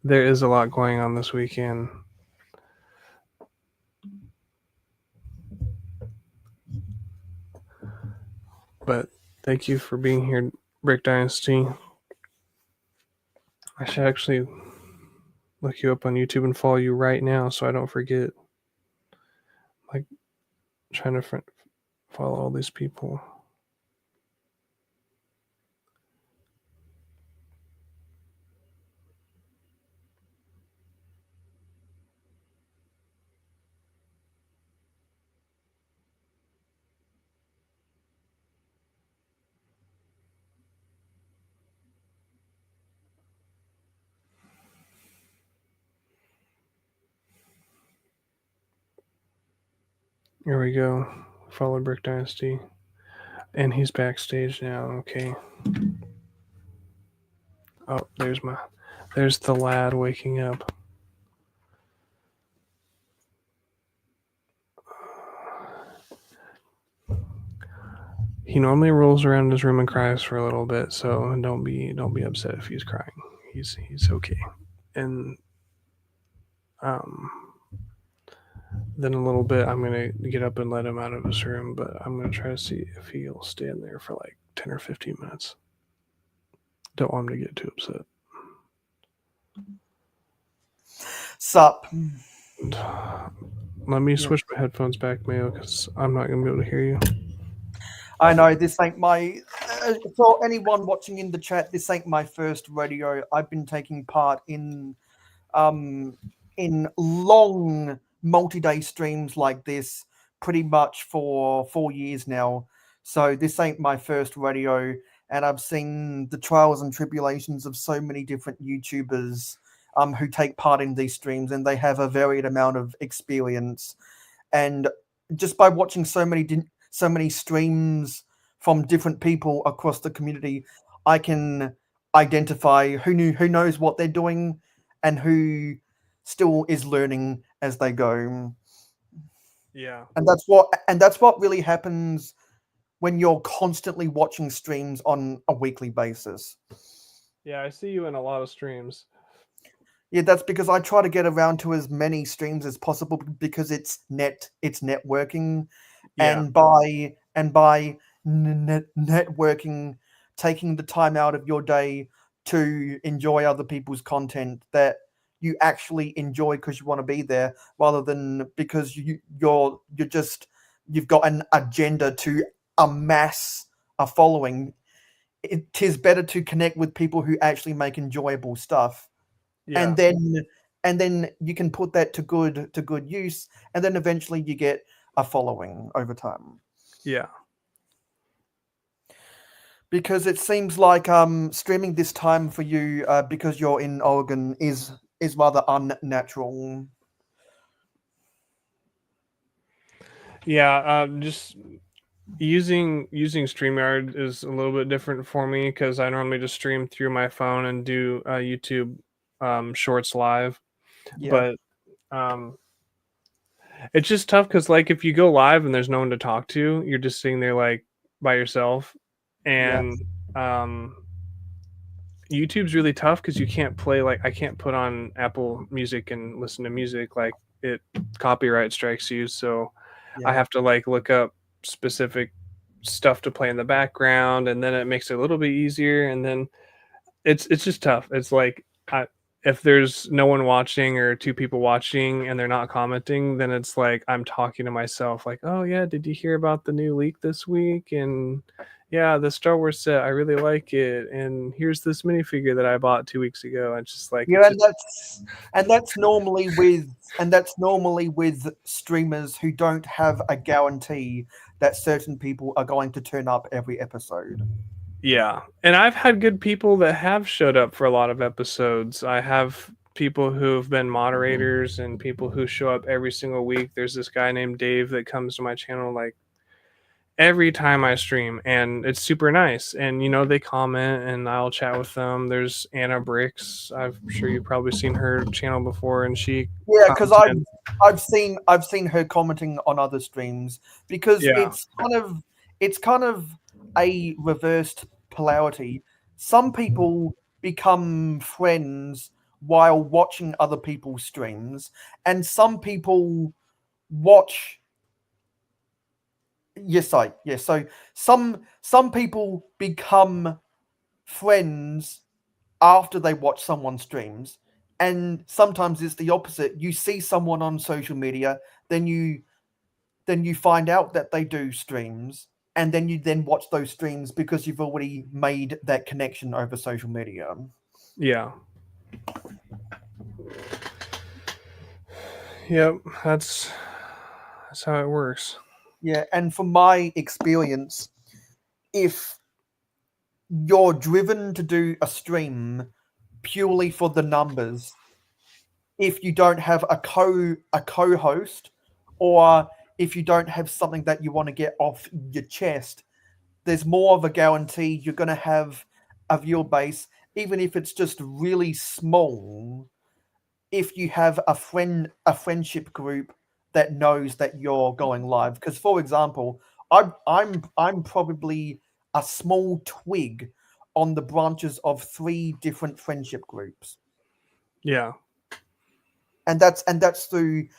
There is a lot going on this weekend. But thank you for being here, Brick Dynasty. I should actually look you up on YouTube and follow you right now so I don't forget. Like, trying to follow all these people. Here we go. Follow Brick Dynasty. And he's backstage now. Okay. Oh, there's the lad waking up. He normally rolls around in his room and cries for a little bit, so don't be upset if he's crying. He's okay. And then a little bit I'm gonna get up and let him out of his room, but I'm gonna try to see if he'll stay in there for like 10 or 15 minutes. Don't want him to get too upset. Sup? Let me switch my headphones back, Mayo, because I'm not gonna be able to hear you. I know this ain't my for anyone watching in the chat, this ain't my first rodeo. I've been taking part in long multi-day streams like this pretty much for 4 years now. So this ain't my first rodeo, and I've seen the trials and tribulations of so many different YouTubers who take part in these streams, and they have a varied amount of experience. And just by watching so many streams from different people across the community, I can identify who knows what they're doing and who still is learning as they go. Yeah. And that's what really happens when you're constantly watching streams on a weekly basis. Yeah, I see you in a lot of streams. Yeah, that's because I try to get around to as many streams as possible because it's networking, Yeah. and by networking, taking the time out of your day to enjoy other people's content that you actually enjoy because you want to be there, rather than because you've got an agenda to amass a following. It is better to connect with people who actually make enjoyable stuff. Yeah. And then you can put that to good use, and then eventually you get a following over time. Yeah. Because it seems like streaming this time for you, because you're in Oregon, is rather unnatural. Yeah, just using StreamYard is a little bit different for me because I normally just stream through my phone and do YouTube Shorts live. Yeah. But it's just tough because, like, if you go live and there's no one to talk to, you're just sitting there like by yourself, and YouTube's really tough because you can't play, like, I can't put on Apple Music and listen to music, like, it copyright strikes you, so I have to like look up specific stuff to play in the background, and then it makes it a little bit easier, and then it's just tough. It's like if there's no one watching or two people watching and they're not commenting, then it's like I'm talking to myself like, oh yeah, did you hear about the new leak this week? And yeah, the Star Wars set, I really like it, and here's this minifigure that I bought 2 weeks ago. And it's just like, Yeah, and that's normally with streamers who don't have a guarantee that certain people are going to turn up every episode. yeah. And I've had good people that have showed up for a lot of episodes. I have people who've been moderators and people who show up every single week. There's this guy named Dave that comes to my channel like every time I stream, and it's super nice. And they comment and I'll chat with them. There's Anna Bricks. I'm sure you've probably seen her channel before, and she because I've seen her commenting on other streams, because it's kind of a reversed polarity. Some people become friends while watching other people's streams, and some people watch. So some people become friends after they watch someone's streams, and sometimes it's the opposite. You see someone on social media, then you find out that they do streams, and then you watch those streams because you've already made that connection over social media. Yeah. Yep, that's how it works. Yeah, and from my experience, if you're driven to do a stream purely for the numbers, if you don't have a co-host, or if you don't have something that you want to get off your chest, there's more of a guarantee you're going to have a viewer base, even if it's just really small, if you have a friendship group that knows that you're going live. Because, for example, I'm probably a small twig on the branches of 3 different friendship groups. Yeah. And that's through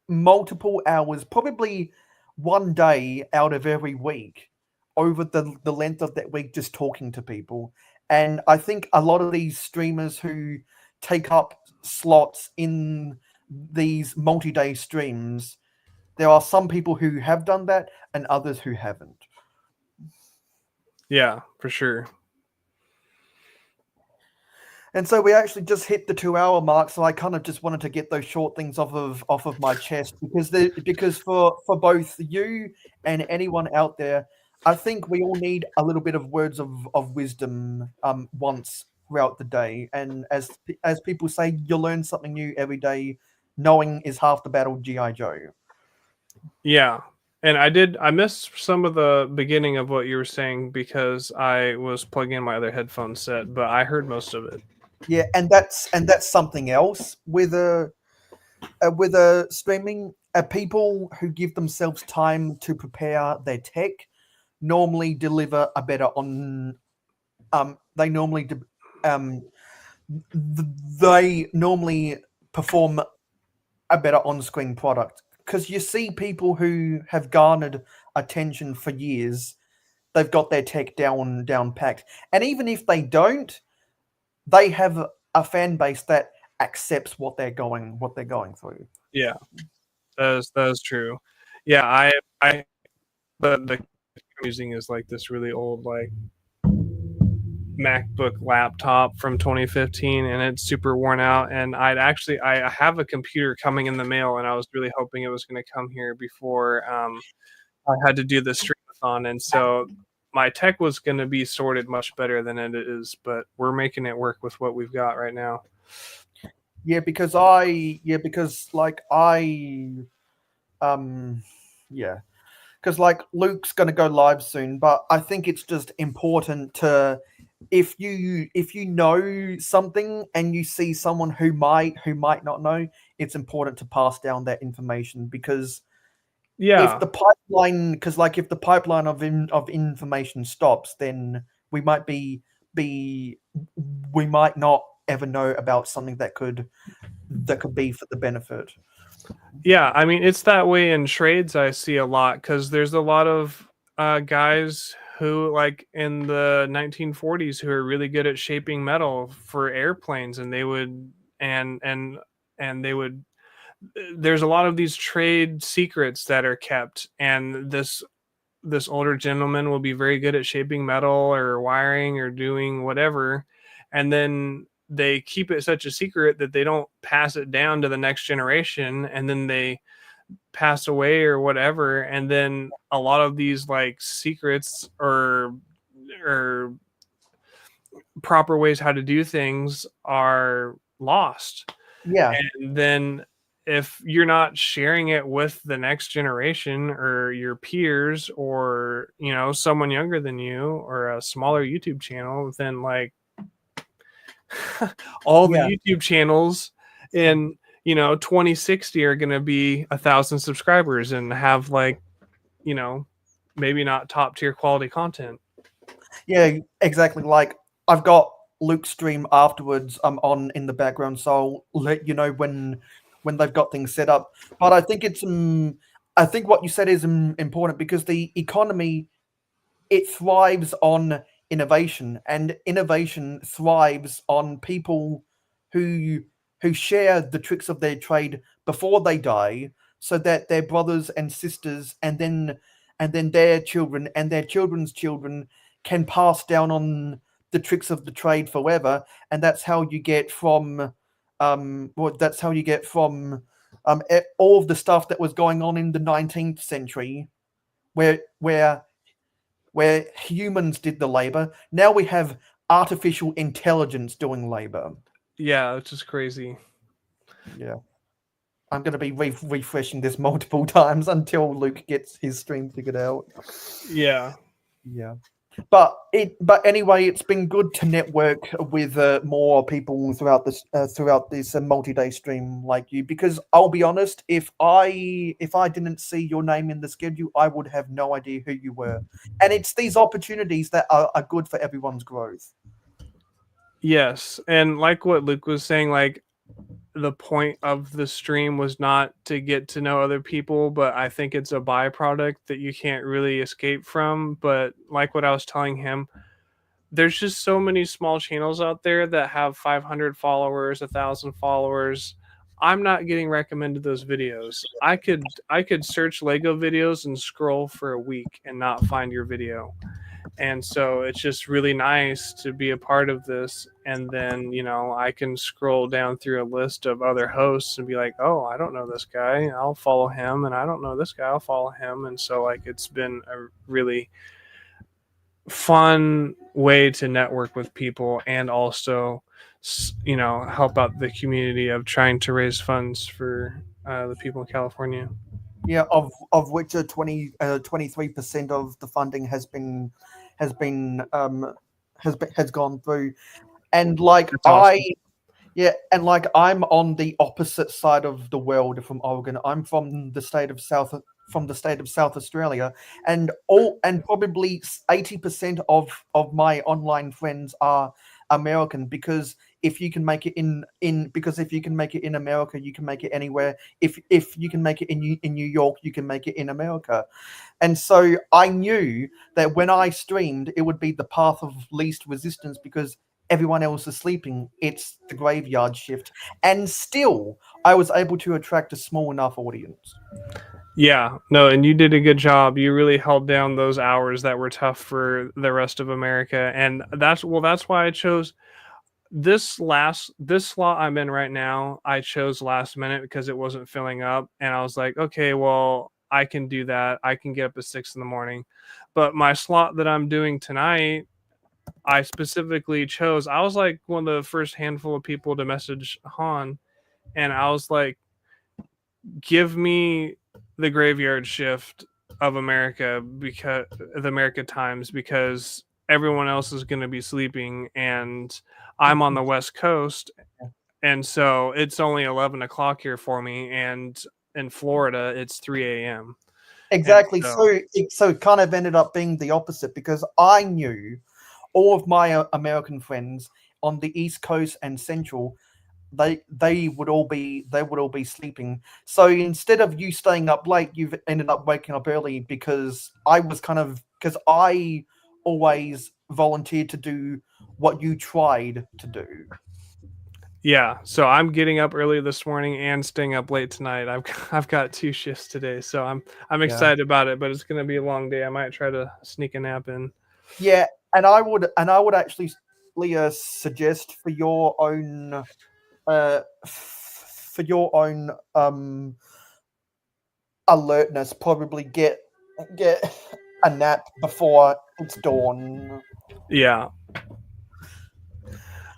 multiple hours, probably one day out of every week, over the length of that week, just talking to people. And I think a lot of these streamers who take up slots in these multi-day streams, there are some people who have done that and others who haven't. Yeah, for sure. And so we actually just hit the 2-hour mark. So I kind of just wanted to get those short things off of my chest because for both you and anyone out there, I think we all need a little bit of words of wisdom once throughout the day. And as people say, you learn something new every day. Knowing is half the battle, G.I. Joe. Yeah. And I missed some of the beginning of what you were saying because I was plugging in my other headphone set, but I heard most of it. Yeah, and that's something else with a streaming. People who give themselves time to prepare their tech normally deliver a better on. They normally they normally perform a better on-screen product because you see people who have garnered attention for years. They've got their tech down packed, and even if they don't, they have a fan base that accepts what they're going through. Yeah, that is true. Yeah, I the I'm using is like this really old like MacBook laptop from 2015, and it's super worn out. And I have a computer coming in the mail, and I was really hoping it was going to come here before I had to do the streamathon, and so my tech was going to be sorted much better than it is, but we're making it work with what we've got right now. Yeah, because like Luke's going to go live soon, but I think it's just important to if you know something and you see someone who might not know, it's important to pass down that information because if the pipeline of information stops, then we might not ever know about something that could be for the benefit. Yeah, I mean it's that way in trades. I see a lot because there's a lot of guys who like in the 1940s who are really good at shaping metal for airplanes, and they would and they would. There's a lot of these trade secrets that are kept, and this older gentleman will be very good at shaping metal or wiring or doing whatever, and then they keep it such a secret that they don't pass it down to the next generation, and then they pass away or whatever, and then a lot of these like secrets or proper ways how to do things are lost. Yeah. And then if you're not sharing it with the next generation or your peers or, you know, someone younger than you or a smaller YouTube channel, then like all the YouTube channels in, you know, 2060 are going to be 1,000 subscribers and have like, you know, maybe not top tier quality content. Yeah, exactly. Like I've got Luke's stream afterwards on in the background, so I'll let you know when they've got things set up. But I think it's I think what you said is important because the economy, it thrives on innovation, and innovation thrives on people who share the tricks of their trade before they die, so that their brothers and sisters and then their children and their children's children can pass down on the tricks of the trade forever. And that's how you get from all of the stuff that was going on in the 19th century where humans did the labor. Now we have artificial intelligence doing labor. Yeah, it's just crazy. Yeah. I'm going to be refreshing this multiple times until Luke gets his stream figured out. Yeah. Yeah. But anyway, it's been good to network with more people throughout this multi-day stream like you, because I'll be honest, if I didn't see your name in the schedule, I would have no idea who you were. And it's these opportunities that are good for everyone's growth. Yes, and like what Luke was saying, like the point of the stream was not to get to know other people, but I think it's a byproduct that you can't really escape from. But like what I was telling him, there's just so many small channels out there that have 500 followers, 1,000 followers. I'm not getting recommended those videos. I could search Lego videos and scroll for a week and not find your video. And so it's just really nice to be a part of this. And then, you know, I can scroll down through a list of other hosts and be like, oh, I don't know this guy, I'll follow him. And I don't know this guy, I'll follow him. And so, like, it's been a really fun way to network with people and also, you know, help out the community of trying to raise funds for the people in California. Yeah, of which 23% of the funding has gone through, and like That's awesome. I'm on the opposite side of the world from Oregon. I'm from the state of South Australia, and probably 80% of my online friends are American, because if you can make it in America, you can make it anywhere. If you can make it in New York, you can make it in America. And so I knew that when I streamed, it would be the path of least resistance, because everyone else is sleeping. It's the graveyard shift, and still I was able to attract a small enough audience. Yeah, no, and you did a good job. You really held down those hours that were tough for the rest of America. And that's why I chose this slot I'm in right now. I chose last minute because it wasn't filling up. And I was like, okay, well, I can do that. I can get up at 6 a.m. But my slot that I'm doing tonight, I specifically chose. I was like one of the first handful of people to message Han. And I was like, give me the graveyard shift of America, because the America times, because everyone else is going to be sleeping and I'm on the West Coast. And so it's only 11 o'clock here for me. And in Florida, it's 3 a.m. Exactly. So it kind of ended up being the opposite, because I knew all of my American friends on the East Coast and Central, they would all be sleeping. So instead of you staying up late, you've ended up waking up early, because I always volunteered to do what you tried to do. Yeah, so I'm getting up early this morning and staying up late tonight. I've got 2 shifts today, so I'm excited about it, but it's going to be a long day. I might try to sneak a nap in. Yeah, and I would actually suggest for your own alertness, probably get a nap before it's dawn. Yeah,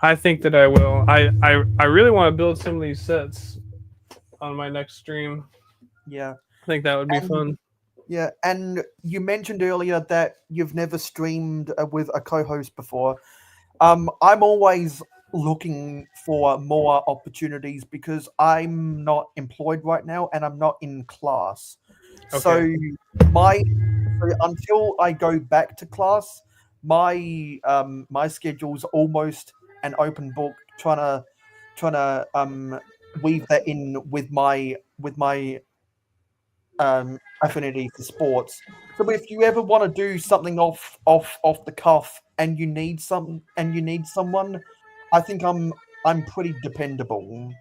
I think that I will. I really want to build some of these sets on my next stream. Yeah, I think that would be fun. Yeah, and you mentioned earlier that you've never streamed with a co-host before. I'm always looking for more opportunities, because I'm not employed right now and I'm not in class. Okay. So until I go back to class, my schedule's almost an open book, trying to weave that in with my affinity for sports. So if you ever want to do something off the cuff and you need someone, I think I'm pretty dependable.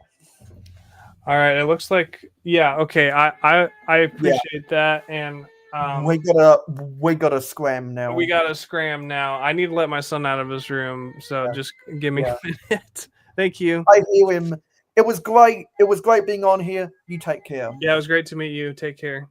All right, it looks like, yeah, okay. I appreciate that, and we gotta scram now. We gotta scram now. I need to let my son out of his room, so just give me a minute. Thank you. I hear him. It was great. It was great being on here. You take care. Yeah, it was great to meet you. Take care.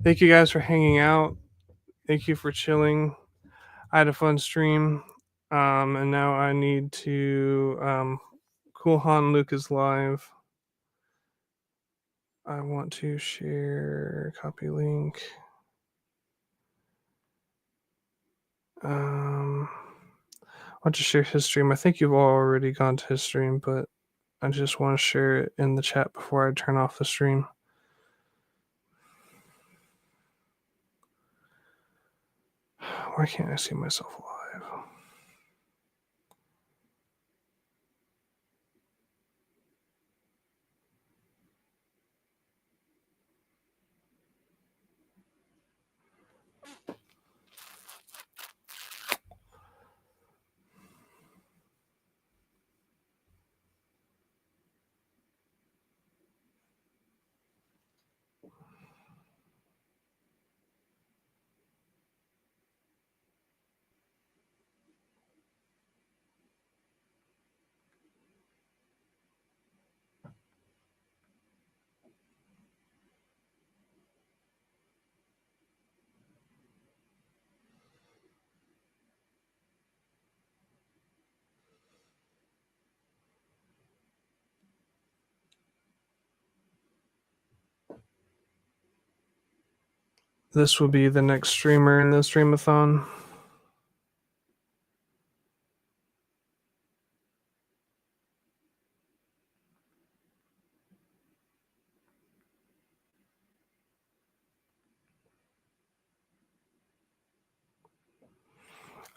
Thank you guys for hanging out. Thank you for chilling. I had a fun stream. And now I need to cool Cool Han Luke is live. I want to share copy link. I'll just share his stream. I think you've already gone to his stream, but I just want to share it in the chat before I turn off the stream. Why can't I see myself live? This will be the next streamer in the streamathon.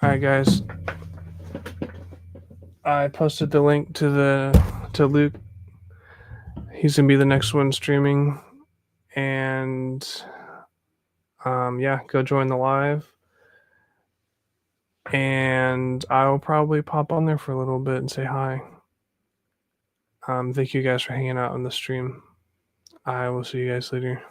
All right, guys. I posted the link to Luke. He's gonna be the next one streaming, and yeah, go join the live. And I'll probably pop on there for a little bit and say hi. Thank you guys for hanging out on the stream. I will see you guys later.